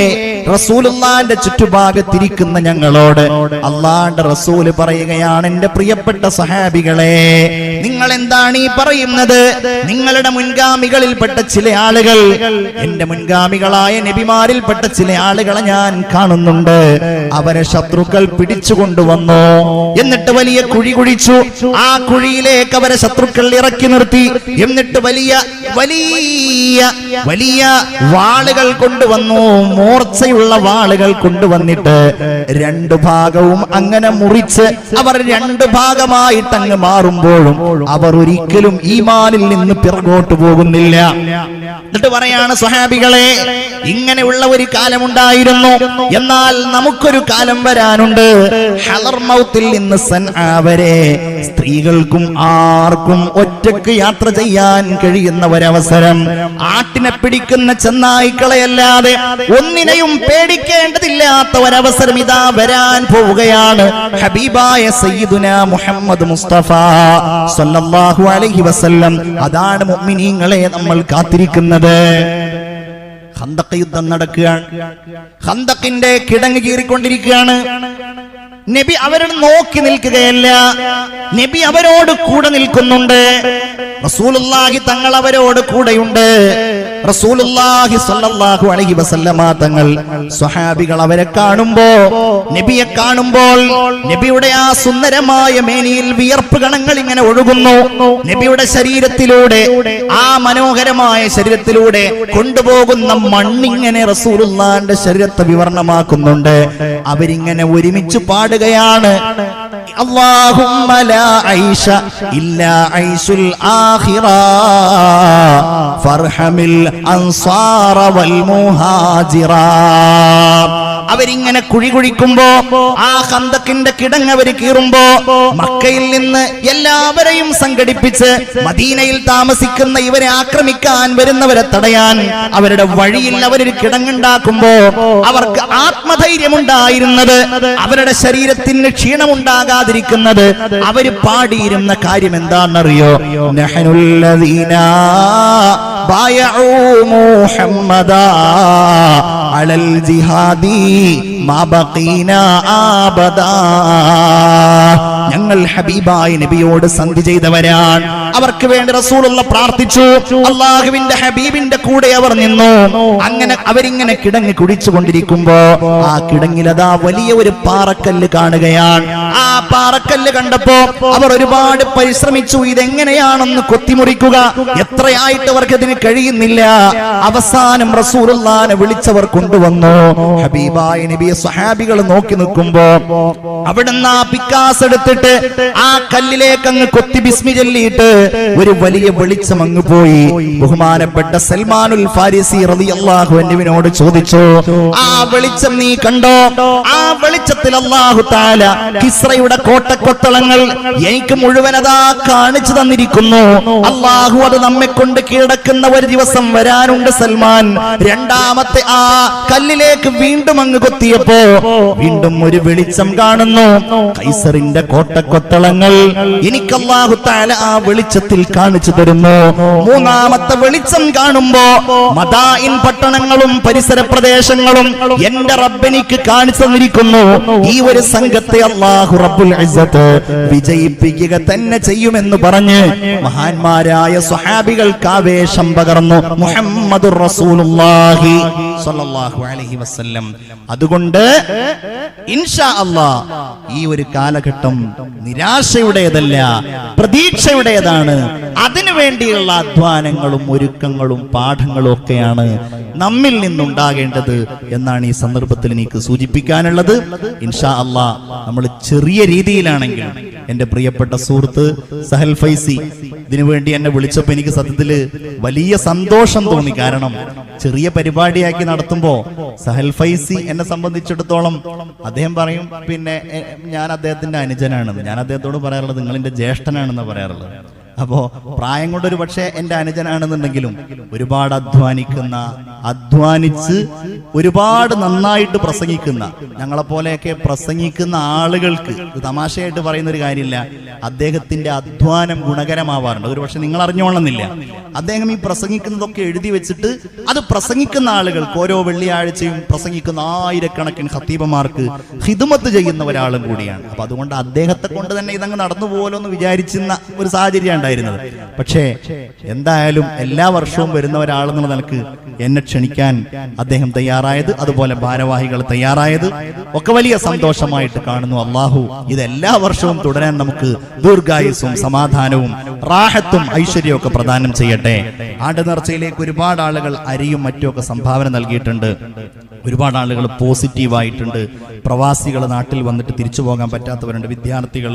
S1: റസൂലുള്ളാഹിന്റെ ചുറ്റുഭാഗത്തിരിക്കുന്ന ഞങ്ങളോട് അല്ലാഹുവിന്റെ റസൂല് പറയുകയാണ്, എന്റെ പ്രിയപ്പെട്ട സഹാബികളെ, നിങ്ങൾ എന്താണ് ഈ പറയുന്നത്? നിങ്ങളുടെ മുൻഗാമികളിൽപ്പെട്ട ചില ആളുകൾ, എന്റെ മുൻഗാമികളായ നബിമാരിൽപ്പെട്ട ചില ആളുകളെ ഞാൻ കാണുന്നുണ്ട്, അവരെ ശത്രുക്കൾ പിടിച്ചുകൊണ്ടുവന്നു, എന്നിട്ട് വലിയ കുഴി കുഴിച്ചു, ആ കുഴിയിലേക്ക് അവരെ ശത്രുക്കൾ ഇറക്കി നിർത്തി, എന്നിട്ട് വലിയ വലിയ വലിയ വാളുകൾ കൊണ്ടുവന്നു, മൂർച്ചയുള്ള വാളുകൾ കൊണ്ടുവന്നിട്ട് രണ്ടു ഭാഗവും അങ്ങനെ മുറിച്ച് അവർ രണ്ടു ഭാഗമായിട്ട് അങ്ങ് മാറുമ്പോഴും അവർ ഒരിക്കലും ഈമാനിൽ നിന്ന് പിറകോട്ട് പോകുന്നില്ല. എന്നിട്ട് പറയാണ്, സ്വഹാബികളെ, ഇങ്ങനെയുള്ള ഒരു കാലമുണ്ടായിരുന്നു, എന്നാൽ നമുക്കൊരു കാലം വരാനുണ്ട്. ഹളർമൗത്തിൽ നിന്ന് സൻആ വരെ സ്ത്രീകൾക്കും ആർക്കും ഒറ്റക്ക് യാത്ര ചെയ്യാൻ കഴിയുന്ന ഒരവസരം. ആട്ടിനെ പിടിക്കുന്ന ചെന്നായ്ക്കളെയല്ലാതെ ഒന്നിനെയും പേടിക്കേണ്ടതില്ലാത്ത ഒരവസരം ഇതാ വരാൻ പോവുകയാണ്. ഹബീബായ സയ്യിദുനാ മുഹമ്മദ് മുസ്തഫ സല്ലല്ലാഹു അലൈഹി വസല്ലം, അതാണ് മുഅ്മിനീങ്ങളെ നമ്മൾ കാത്തിരിക്കുന്നത്. ഖന്തഖ് യുദ്ധം നടക്കുകയാണ്, ഖന്തഖിന്റെ കിടങ്ങ് കീറിക്കൊണ്ടിരിക്കുകയാണ്. നബി അവരോട് നോക്കി നിൽക്കുകയല്ല, നബി അവരോട് കൂടെ നിൽക്കുന്നുണ്ട്. റസൂലുള്ളാഹി തങ്ങൾ അവരോട് കൂടെയുണ്ട്. റസൂലുള്ളാഹി സ്വല്ലല്ലാഹു അലൈഹി വസല്ലമ തങ്ങൾ സ്വഹാബികൾ അവരെ കാണുമ്പോ, നബിയെ കാണുമ്പോൾ നബിയുടെ ആ സുന്ദരമായ മേനിയിൽ വിയർപ്പ് കണങ്ങൾ ഇങ്ങനെ ഒഴുകുന്നു. നബിയുടെ ശരീരത്തിലൂടെ, ആ മനോഹരമായ ശരീരത്തിലൂടെ കൊണ്ടുപോകുന്ന മണ്ണിങ്ങനെ റസൂലുള്ളാഹിന്റെ ശരീരത്തെ വിവരണമാക്കുന്നുണ്ട്. അവരിങ്ങനെ ഒരുമിച്ച് പാടുകയാണ്, അല്ലാഹുമ്മ ലാ ഐശ ഇല്ലാ ഐശുൽ ആഖിറ ഫർഹമിൽ അൻസാറ വൽ മുഹാജിറ. അവരിങ്ങനെ കുഴി കുഴിക്കുമ്പോ, ആ ഖന്തഖിന്റെ കിടങ്ങ് അവര് കീറുമ്പോ, മക്കയിൽ നിന്ന് എല്ലാവരെയും സംഘടിപ്പിച്ച് മദീനയിൽ താമസിക്കുന്ന ഇവരെ ആക്രമിക്കാൻ വരുന്നവരെ തടയാൻ അവരുടെ വഴിയിൽ അവരൊരു കിടങ്ങുണ്ടാക്കുമ്പോ അവർക്ക് ആത്മധൈര്യമുണ്ടായിരുന്നത്, അവരുടെ ശരീരത്തിന് ക്ഷീണമുണ്ടാകാതിരിക്കുന്നത്, അവര് പാടിയിരുന്ന കാര്യം എന്താണെന്നറിയോ? നഹ്നുല്ലദീന ബായഉ മുഹമ്മദാ അലൽ ജിഹാദി മാ ബഖീനാ അബദാ. ഞങ്ങൾ ഹബീബായ നബിയോട് സന്ധി ചെയ്തവരാണ്. അവർക്ക് വേണ്ടി റസൂലുള്ള പ്രാർത്ഥിച്ചു, അല്ലാഹുവിന്റെ ഹബീബിന്റെ കൂടെ അവർ നിന്നു. അങ്ങനെ അവരിങ്ങനെ കിടങ്ങ് കുടിച്ചുകൊണ്ടിരിക്കുമ്പോ ആ കിടങ്ങിലതാ വലിയ ഒരു പാറക്കല്ല് കാണുകയാണ്. ആ പാറക്കല്ല് കണ്ടപ്പോ അവർ ഒരുപാട് പരിശ്രമിച്ചു, ഇതെങ്ങനെയാണെന്ന് കൊത്തിമുറിക്കുക. എത്രയായിട്ട് അവർക്ക് അതിന് കഴിയുന്നില്ല. അവസാനം റസൂലുള്ളാഹിനെ വിളിച്ചവർ കൊണ്ടുവന്നു. ഹബീബായ നബിയെ സ്വഹാബികൾ നോക്കി നിൽക്കുമ്പോ അവിടുന്ന് ആ പിക്കാസ് എടുത്ത് എടുത്തിട്ട് ആ കല്ലിലേക്ക് അങ്ങ് കൊത്തി ബിസ്മി ചൊല്ലിയിട്ട് ഒരു വലിയ വെളിച്ചം അങ്ങ് പോയി. ബഹുമാനപ്പെട്ട സൽമാനുൽ ഫാരിസി റളിയല്ലാഹു അൻഹുവിനോട് ചോദിച്ചു, ആ വെളിച്ചം നീ കണ്ടോ? ആ വെളിച്ചത്തിൽ അല്ലാഹു തആല കിസ്റയുടെ കോട്ടക്കൊത്തളങ്ങൾ എനിക്ക് മുഴുവനതാ കാണിച്ചു തന്നിരിക്കുന്നു. അല്ലാഹു അത് നമ്മെ കൊണ്ട് കീഴടക്കുന്ന ഒരു ദിവസം വരാനുണ്ട് സൽമാൻ. രണ്ടാമത്തെ ആ കല്ലിലേക്ക് വീണ്ടും അങ്ങ് കൊത്തിയപ്പോ വീണ്ടും ഒരു വെളിച്ചം കാണുന്നു. കൈസറിന്റെ കോട്ടക്കൊത്തളങ്ങൾ എനിക്ക് അല്ലാഹു തആല ആ വെളിച്ചത്തിൽ കാണിച്ചു തരുന്നു. മൂന്നാമത്തെ വെളിച്ചം കാണുമ്പോ മദായിൻ പട്ടണങ്ങളും പരിസര പ്രദേശങ്ങളും എന്റെ റബ്ബെനിക്ക് കാണിച്ചു തന്നിരിക്കുന്നു. ഈ ഒരു സംഘത്തെ അല്ലാഹു റബ്ബുൽ ഇസ്സത്ത് വിജയിപ്പിക്കുക തന്നെ ചെയ്യുമെന്ന് പറഞ്ഞ് മഹാന്മാരായ സ്വഹാബികൾക്ക് ആവേശം പകർന്നു മുഹമ്മദുർ റസൂലുള്ളാഹി സ്വല്ലല്ലാഹു അലൈഹി വസല്ലം. അതുകൊണ്ട് ഇൻഷാ അല്ലാഹ് ഈ ഒരു കാലഘട്ടം നിരാശയുടേതല്ല, പ്രതീക്ഷയുടേതാണ്. അതിനു വേണ്ടിയുള്ള അധ്വാനങ്ങളും ഒരുക്കങ്ങളും പാഠങ്ങളും ഒക്കെയാണ് നമ്മിൽ നിന്നുണ്ടാകേണ്ടത് എന്നാണ് ഈ സന്ദർഭത്തിൽ എനിക്ക് സൂചിപ്പിക്കാനുള്ളത്. ഇൻഷാ അല്ലാഹ് നമ്മൾ ചെറിയ രീതിയിലാണെങ്കിലും എന്റെ പ്രിയപ്പെട്ട സുഹൃത്ത് സഹൽ ഫൈസി ഇതിനു വേണ്ടി എന്നെ വിളിച്ചപ്പോൾ എനിക്ക് സത്യത്തില് വലിയ സന്തോഷം തോന്നി. കാരണം ചെറിയ പരിപാടിയാക്കി നടത്തുമ്പോ സഹൽ ഫൈസി എന്നെ സംബന്ധിച്ചിടത്തോളം അദ്ദേഹം പറയും, പിന്നെ ഞാൻ അദ്ദേഹത്തിന്റെ അനുജനാണെന്ന്. ഞാൻ അദ്ദേഹത്തോട് പറയാറുള്ളത് നിങ്ങൾ എന്റെ ജ്യേഷ്ഠനാണെന്ന് പറയാറുള്ളത്. അപ്പോ പ്രായം കൊണ്ടൊരു പക്ഷേ എന്റെ അനുജനാണെന്നുണ്ടെങ്കിലും ഒരുപാട് അധ്വാനിച്ച് ഒരുപാട് നന്നായിട്ട് പ്രസംഗിക്കുന്ന ഞങ്ങളെപ്പോലെയൊക്കെ പ്രസംഗിക്കുന്ന ആളുകൾക്ക് ഇത് തമാശയായിട്ട് പറയുന്ന ഒരു കാര്യമില്ല, അദ്ദേഹത്തിന്റെ അധ്വാനം ഗുണകരമാവാറുണ്ട്. ഒരു പക്ഷെ നിങ്ങൾ അറിഞ്ഞോളന്നില്ല, അദ്ദേഹം ഈ പ്രസംഗിക്കുന്നതൊക്കെ എഴുതി വെച്ചിട്ട് അത് പ്രസംഗിക്കുന്ന ആളുകൾക്ക് ഓരോ വെള്ളിയാഴ്ചയും പ്രസംഗിക്കുന്ന ആയിരക്കണക്കിന് ഖത്തീബമാർക്ക് ഖിദ്മത്ത് ചെയ്യുന്ന ഒരാളും കൂടിയാണ്. അപ്പൊ അതുകൊണ്ട് അദ്ദേഹത്തെ കൊണ്ട് തന്നെ ഇതങ്ങ് നടന്നു പോലോ എന്ന് വിചാരിച്ചിരുന്ന ഒരു സാഹചര്യം ഉണ്ടായിരുന്നത്. പക്ഷേ എന്തായാലും എല്ലാ വർഷവും വരുന്ന ഒരാളെന്നുള്ള നിലക്ക് എന്നെ ക്ഷണിക്കാൻ അദ്ദേഹം തയ്യാറായത്, അതുപോലെ ഭാരവാഹികൾ തയ്യാറായത് ഒക്കെ വലിയ സന്തോഷമായിട്ട് കാണുന്നു. അല്ലാഹു ഇതെല്ലാ വർഷവും തുടരാൻ നമുക്ക് ദീർഘായുസ്സും സമാധാനവും റാഹത്തും ഐശ്വര്യവും ഒക്കെ പ്രദാനം ചെയ്യട്ടെ. ആണ്ട് നേർച്ചയിലേക്ക് ഒരുപാട് ആളുകൾ അരിയും മറ്റുമൊക്കെ സംഭാവന നൽകിയിട്ടുണ്ട്. ഒരുപാട് ആളുകൾ പോസിറ്റീവായിട്ടുണ്ട്. പ്രവാസികൾ നാട്ടിൽ വന്നിട്ട് തിരിച്ചു പോകാൻ പറ്റാത്തവരുണ്ട്, വിദ്യാർത്ഥികൾ,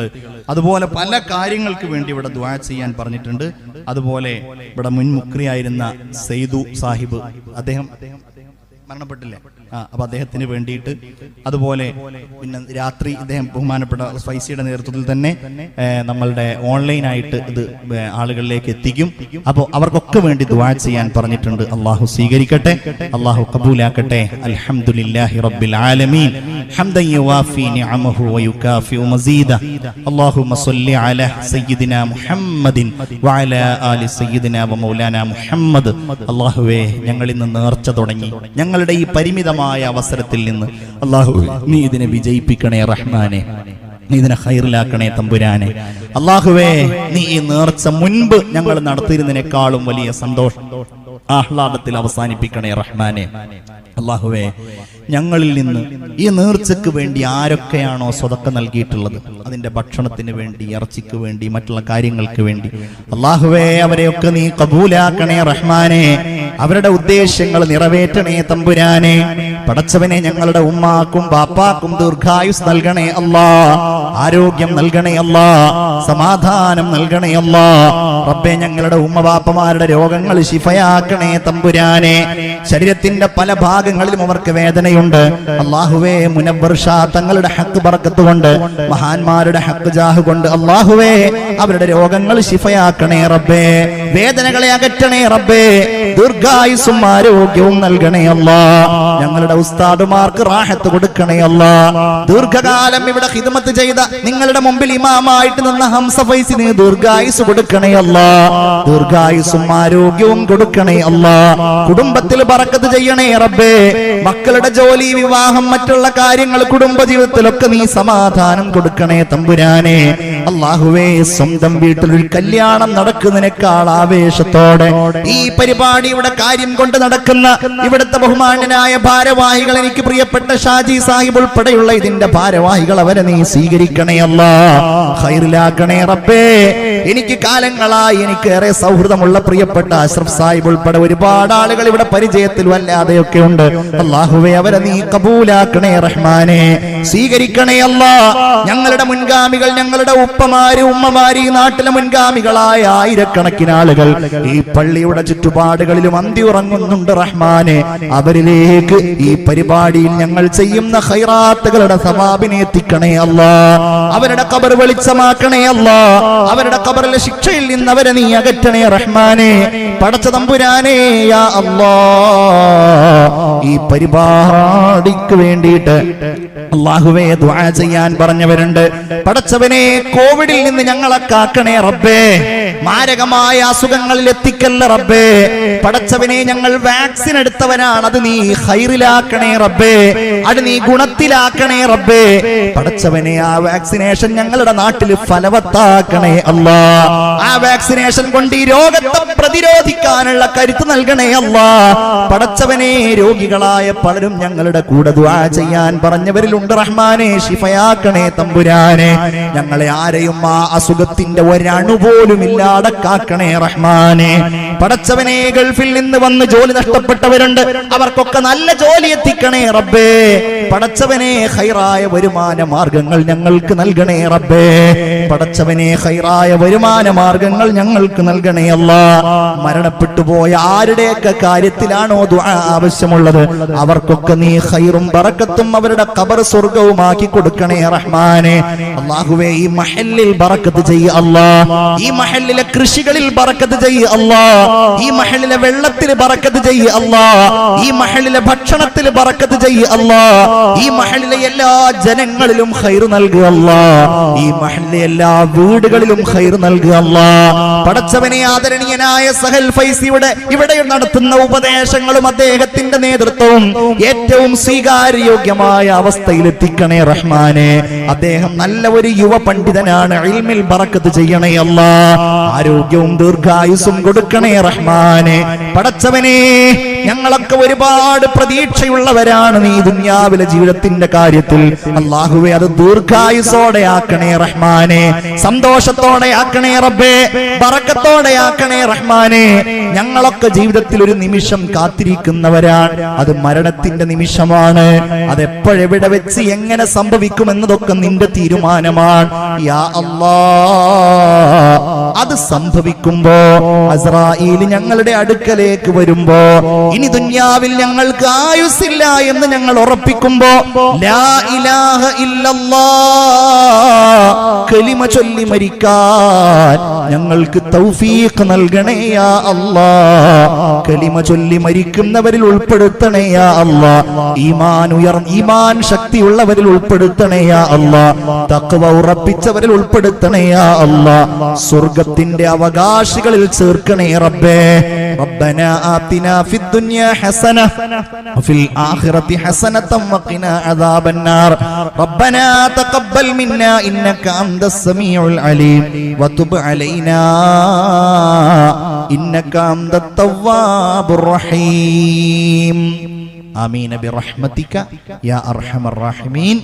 S1: അതുപോലെ പല കാര്യങ്ങൾക്ക് വേണ്ടി ഇവിടെ ദുആ ചെയ്യാൻ പറഞ്ഞിട്ടുണ്ട്. അതുപോലെ ഇവിടെ മുൻ മുക്രിയായിരുന്ന സെയ്ദു സാഹിബ് അദ്ദേഹം മരണപ്പെട്ടില്ലേ, അപ്പൊ അദ്ദേഹത്തിന് വേണ്ടിയിട്ട്, അതുപോലെ പിന്നെ രാത്രി ഇദ്ദേഹം ബഹുമാനപ്പെട്ട ഫൈസിയുടെ നേതൃത്വത്തിൽ തന്നെ നമ്മളുടെ ഓൺലൈനായിട്ട് ഇത് ആളുകളിലേക്ക് എത്തിക്കും. അപ്പോൾ അവർക്കൊക്കെ വേണ്ടി ദുആ ചെയ്യാൻ പറഞ്ഞിട്ടുണ്ട്. അള്ളാഹു സ്വീകരിക്കട്ടെ, അള്ളാഹു കബൂലാക്കട്ടെ. അൽഹംദുലില്ലാഹി റബ്ബിൽ ആലമീൻ ഹംദൻ യുവാഫി നിഅമഹു വയുകാഫിഉ മസീദ. അല്ലാഹുമ്മ സ്വല്ലി അലാ സയ്യിദിനാ മുഹമ്മദിൻ വഅലാ ആലി സയ്യിദിനാ വമൗലാനാ മുഹമ്മദ്. അല്ലാഹുവേ, ഞങ്ങൾ ഇന്ന് നേർച്ച തുടങ്ങി, ഞങ്ങളുടെ ഈ പരിമിതമായ അവസരത്തിൽ നിന്ന് അല്ലാഹു നീ ഇതിനെ വിജയിപ്പിക്കണേ റഹ്മാനെ, നീ ഇതിനെ ഖൈറിലാക്കണേ തമ്പുരാനെ. അല്ലാഹുവേ, നീ ഈ നേർച്ച മുൻപ് ഞങ്ങൾ നടത്തിയിരുന്നതിനേക്കാളും വലിയ സന്തോഷം ആഹ്ലാദത്തിൽ അവസാനിപ്പിക്കണേ റഹ്മാനെ. അല്ലാഹുവേ, ഞങ്ങളിൽ നിന്ന് ഈ നേർച്ചയ്ക്ക് വേണ്ടി ആരൊക്കെയാണോ സ്വതക്ക നൽകിയിട്ടുള്ളത്, അതിന്റെ ഭക്ഷണത്തിന് വേണ്ടി, ഇറച്ചിക്ക് വേണ്ടി, മറ്റുള്ള കാര്യങ്ങൾക്ക് വേണ്ടി, അല്ലാഹുവേ അവരെയൊക്കെ നീ കബൂലാക്കണേ റഹ്മാനെ. അവരുടെ ഉദ്ദേശങ്ങൾ നിറവേറ്റണേ തമ്പുരാനെ. പടച്ചവനെ, ഞങ്ങളുടെ ഉമ്മാക്കും ബാപ്പാക്കും ദീർഘായുസ് നൽകണേ അല്ലാ, ആരോഗ്യം നൽകണേ അല്ലാ, സമാധാനം നൽകണേ അല്ലാ. റബ്ബേ, ഞങ്ങളുടെ ഉമ്മ ബാപ്പമാരുടെ രോഗങ്ങൾ ശിഫയാക്കണേ തമ്പുരാനെ. ശരീരത്തിന്റെ പല ഭാഗങ്ങളിലും അവർക്ക് വേദനയുണ്ട്. അല്ലാഹുവേ, മുനവ്വർ ഷാ തങ്ങളുടെ ഹക്ക് ബർക്കത്ത് കൊണ്ട്, മഹാന്മാരുടെ ഹക്ക് ജാഹ് കൊണ്ട് അല്ലാഹുവേ അവരുടെ രോഗങ്ങൾ ശിഫയാക്കണേ റബ്ബേ. വേദനകളെ അകറ്റണേ റബ്ബേ. ദീർഘായുസ്സും ആരോഗ്യവും നൽകണേ അല്ലാ. ഞങ്ങളുടെ ഉസ്താദുമാർക്ക് റാഹത്ത് കൊടുക്കണേ അല്ലാ. ദീർഘകാലം ഇവിടെ ഖിദ്മത്ത് ചെയ്ത നിങ്ങളുടെ മുമ്പിൽ ഇമാമായിട്ട് നിന്ന ഹംസ ഫൈസിന് ദീർഘായുസ് കൊടുക്കണേ അല്ലാ. ദീർഘായുസ്സും ആരോഗ്യവും കൊടുക്കണേ അല്ലാ. കുടുംബത്തിൽ ബറക്കത്ത് ചെയ്യണേ റബ്ബേ. മക്കളുടെ ജോലി, വിവാഹം, മറ്റുള്ള കാര്യങ്ങൾ, കുടുംബ ജീവിതത്തിലൊക്കെ നീ സമാധാനം കൊടുക്കണേ തമ്പുരാനെ. അല്ലാഹുവേ, സ്വന്തം വീട്ടിൽ ഒരു കല്യാണം നടക്കുന്നതിനേക്കാൾ ആവേശത്തോടെ ഈ പരിപാടിയുടെ കാര്യം കൊണ്ട് നടക്കുന്ന ഇവിടുത്തെ ബഹുമാന്യനായ ഭാരവാഹികൾ, എനിക്ക് പ്രിയപ്പെട്ട ഷാജി സാഹിബ് ഉൾപ്പെടെയുള്ള ഇതിന്റെ ഭാരവാഹികൾ, അവരെ നീ സ്വീകരിക്കണേ അല്ലാ, ഖൈറിലാക്കണേ റബ്ബേ. എനിക്ക് കാലങ്ങളായി എനിക്ക് ഏറെ സൗഹൃദമുള്ള പ്രിയപ്പെട്ട അഷ്റഫ് സാഹിബ് ഉൾപ്പെടെ ഒരുപാട് ആളുകൾ ഇവിടെ പരിചയത്തിൽ വല്ലാതെയൊക്കെ ഉണ്ട്. അല്ലാഹുവേ, അവരെ നീ കബൂലാക്കണേ റഹ്മാനെ. സ്വീകരിക്കണേ അല്ലാ. ഞങ്ങളുടെ മുൻഗാമികൾ, ഞങ്ങളുടെ ഉപ്പമാര് ഉമ്മമാര്, ഈ നാട്ടിലെ മുൻഗാമികളായ ആയിരക്കണക്കിന് ആളുകൾ ഈ പള്ളിയുടെ ചുറ്റുപാടുകളിലും അന്തി ഉറങ്ങുന്നുണ്ട് റഹ്മാനെ. അവരിലേക്ക് ഈ പരിപാടിയിൽ ഞങ്ങൾ ചെയ്യുന്ന ഖൈറാത്തുകളുടെ സവാബിനെ എത്തിക്കണേ അല്ലാ. അവരുടെ ഖബർ വെളിച്ചമാക്കണേ അല്ലാ. അവരുടെ ഖബറിലെ ശിക്ഷയിൽ നിന്ന് അവരെ നീ അകറ്റണേ റഹ്മാനെ. പടച്ച തമ്പുരാനെ യാ അല്ലാ, ഈ പരിപാടിക്ക് വേണ്ടിയിട്ട് അല്ലാഹുവേ ദുആ ചെയ്യാൻ പറഞ്ഞവരുണ്ട്. പടച്ചവനെ, കോവിഡിൽ നിന്ന് ഞങ്ങളെ കാക്കണേ റബ്ബേ. മാരകമായ അസുഖങ്ങളിൽ എത്തിക്കല്ല റബ്ബേ. പടച്ചവനെ, ഞങ്ങൾ വാക്സിൻ എടുത്തവനാണ്, അത് നീ ഖൈറിലാക്കണേ റബ്ബേ. അത് നീ ഗുണത്തിലാക്കണേ റബ്ബേ. പടച്ചവനെ, ആ വാക്സിനേഷൻ ഞങ്ങളുടെ നാട്ടിൽ ഫലവത്താക്കണേ അല്ലാ. ആ വാക്സിനേഷൻ കൊണ്ട് ഈ രോഗത്തെ പ്രതിരോധിക്കാനുള്ള കരുത്ത് നൽകണേ അല്ലാ. പടച്ചവനെ, രോഗികളായ പലരും ഞങ്ങളുടെ കൂടെ ദുആ ചെയ്യാൻ പറഞ്ഞവരിലുണ്ട് റഹ്മാനെ. ശിഫയാക്കണേ തമ്പുരാനെ. ഞങ്ങളെ ആരെയും ആ അസുഖത്തിന്റെ ഒരണു പോലും ഇല്ലാതെ കാക്കണേ റഹ്മാനെ. പടച്ചവനെ, ഗൾഫിൽ നിന്ന് വന്ന് ജോലി നഷ്ടപ്പെട്ടവരുണ്ട്, അവർക്കൊക്കെ നല്ല ജോലി എത്തിക്കണേ റബ്ബേ. പടച്ചവനെ, ഖൈറായ വരുമാന മാർഗങ്ങൾ ഞങ്ങൾക്ക് നൽകണേ റബ്ബേ. പടച്ചവനെ, ഖൈറായ വരുമാന മാർഗങ്ങൾ ഞങ്ങൾക്ക് നൽകണേ അല്ലാ. മരണപ്പെട്ടു പോയ ആരുടെയൊക്കെ കാര്യത്തിലാണോ ദുആ ആവശ്യമുള്ളത്, അവർക്കൊക്കെ നീ ഖൈറും ബറക്കത്തും അവരുടെ ഖബർ സ്വർഗ്ഗവുമാക്കി കൊടുക്കണേ റഹ്മാനെ. അല്ലാഹുവേ, ഈ മഹല്ലിൽ ബറക്കത്ത് ചെയ്യ് അല്ലാ. ഈ മഹല്ലിലെ കൃഷികളിൽ ബറക്കത്ത് ചെയ്യ് അല്ലാ. ഈ മഹല്ലിലെ വെള്ളത്തിൽ ബറക്കത്ത് ചെയ്യ് അല്ലാ. ഈ മഹല്ലിലെ ഭക്ഷണത്തിൽ ബറക്കത്ത് ചെയ്യ് അല്ലാ. ഈ മഹല്ലിലെ എല്ലാ ജനങ്ങളിലും ഖൈർ നൽകുക അല്ലാ. ഈ മഹല്ലിലെ എല്ലാ വീടുകളിലും ഖൈർ നൽകുക അല്ലാ. പടച്ചവനെ, ആദരണീയനായ സഹൽ ഫൈസിയുടെ ഇവിടെ നടത്തുന്ന ഉപദേശങ്ങളും അദ്ദേഹത്തിന്റെ നേതൃത്വവും ഏറ്റവും സ്വീകാര്യോഗ്യമായ അവസ്ഥയിൽ എത്തിക്കണേ റഹ്മാനെ. അദ്ദേഹം നല്ല ഒരു യുവ പണ്ഡിതനാണ്. ഇൽമിൽ ബറക്കത്ത് ചെയ്യണേ അല്ലാ. ആരോഗ്യവും ദീർഘായുസ്സും കൊടുക്കണേ റഹ്മാനെ. പടച്ചവനെ, ഞങ്ങളൊക്കെ ഒരുപാട് പ്രതീക്ഷയുള്ളവരാണ് നീ ദുനിയാവിലെ ജീവിതത്തിന്റെ കാര്യത്തിൽ. അല്ലാഹുവേ, അത് ദീർഘായുസ്സോടെ ആക്കണേ റഹ്മാനെ. സന്തോഷത്തോടെ ആക്കണേ റബ്ബേ. ബറക്കത്തോടെ ആക്കണേ റഹ്മാനെ. ഞങ്ങളൊക്കെ ജീവിതത്തിൽ ഒരു നിമിഷം കാത്തിരിക്കുന്നവരാണ്. അത് മരണത്തിന്റെ നിമിഷമാണ്. അതെപ്പോഴെവിടെ വെച്ച് എങ്ങനെ സംഭവിക്കുമെന്നതൊക്കെ നിന്റെ തീരുമാനമാണ് യാ അല്ലാ. അത് സംഭവിക്കുമ്പോ അസ്രായീൽ ഞങ്ങളുടെ അടുക്കലേക്ക് വരുമ്പോ, ഇനി ദുനിയാവിൽ ഞങ്ങൾക്ക് ആയുസ്സില്ല എന്ന് ഞങ്ങൾ ഉറപ്പിക്കുമ്പോ, ലാ ഇലാഹ ഇല്ലല്ലാഹ് കലിമ ചൊല്ലി മരിക്കാൻ ഞങ്ങൾക്ക് തൗഫീഖ് നൽകണേ യാ അല്ലാഹ്. കലിമ ചൊല്ലി മരിക്കുന്നവരിൽ ഉൾപ്പെടുത്തണേ യാ അല്ലാഹ്. ഈമാൻ ശക്തിയുള്ളവരിൽ ഉൾപ്പെടുത്തണേ യാ അല്ലാഹ്. തഖ്വ ഉറപ്പിച്ചവരിൽ ഉൾപ്പെടുത്തണേ യാ അല്ലാഹ്. സ്വർഗ്ഗത്തിന്റെ അവകാശികളിൽ ചേർക്കണേ റബ്ബേ. ربنا آتنا في الدنيا حسنة وفي الآخرة حسنة وقنا عذاب النار ربنا تقبل منا إنك أنت السميع العليم وتب علينا إنك أنت التواب الرحيم آمين برحمتك يا أرحم الراحمين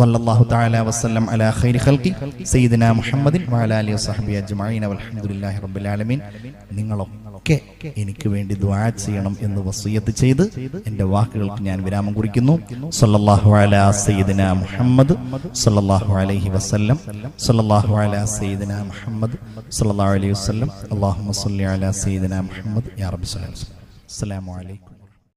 S1: صلى الله تعالى وسلم على خير خلقه سيدنا محمد وعلى آله وصحبه أجمعين والحمد لله رب العالمين. നിങ്ങളൊക്കെ എനിക്ക് വേണ്ടി ദുആ ചെയ്യണം എന്ന് വസിയത്ത് ചെയ്ത് എൻ്റെ വാക്കുകൾക്ക് ഞാൻ വിരാമം കുറിക്കുന്നു. സല്ലല്ലാഹു അലാ സയ്യിദിനാ മുഹമ്മദ് സല്ലല്ലാഹു അലൈഹി വസല്ലം. സല്ലല്ലാഹു അലാ സയ്യിദിനാ മുഹമ്മദ് സല്ലല്ലാഹു അലൈഹി വസല്ലം. അല്ലാഹുമ്മ സ്വല്ലി അലാ സയ്യിദിനാ മുഹമ്മദ് യാ റബ്ബി സ്വല്ലല്ലാഹു അലൈഹി വസല്ലം. അസ്സലാമു അലൈക്കും.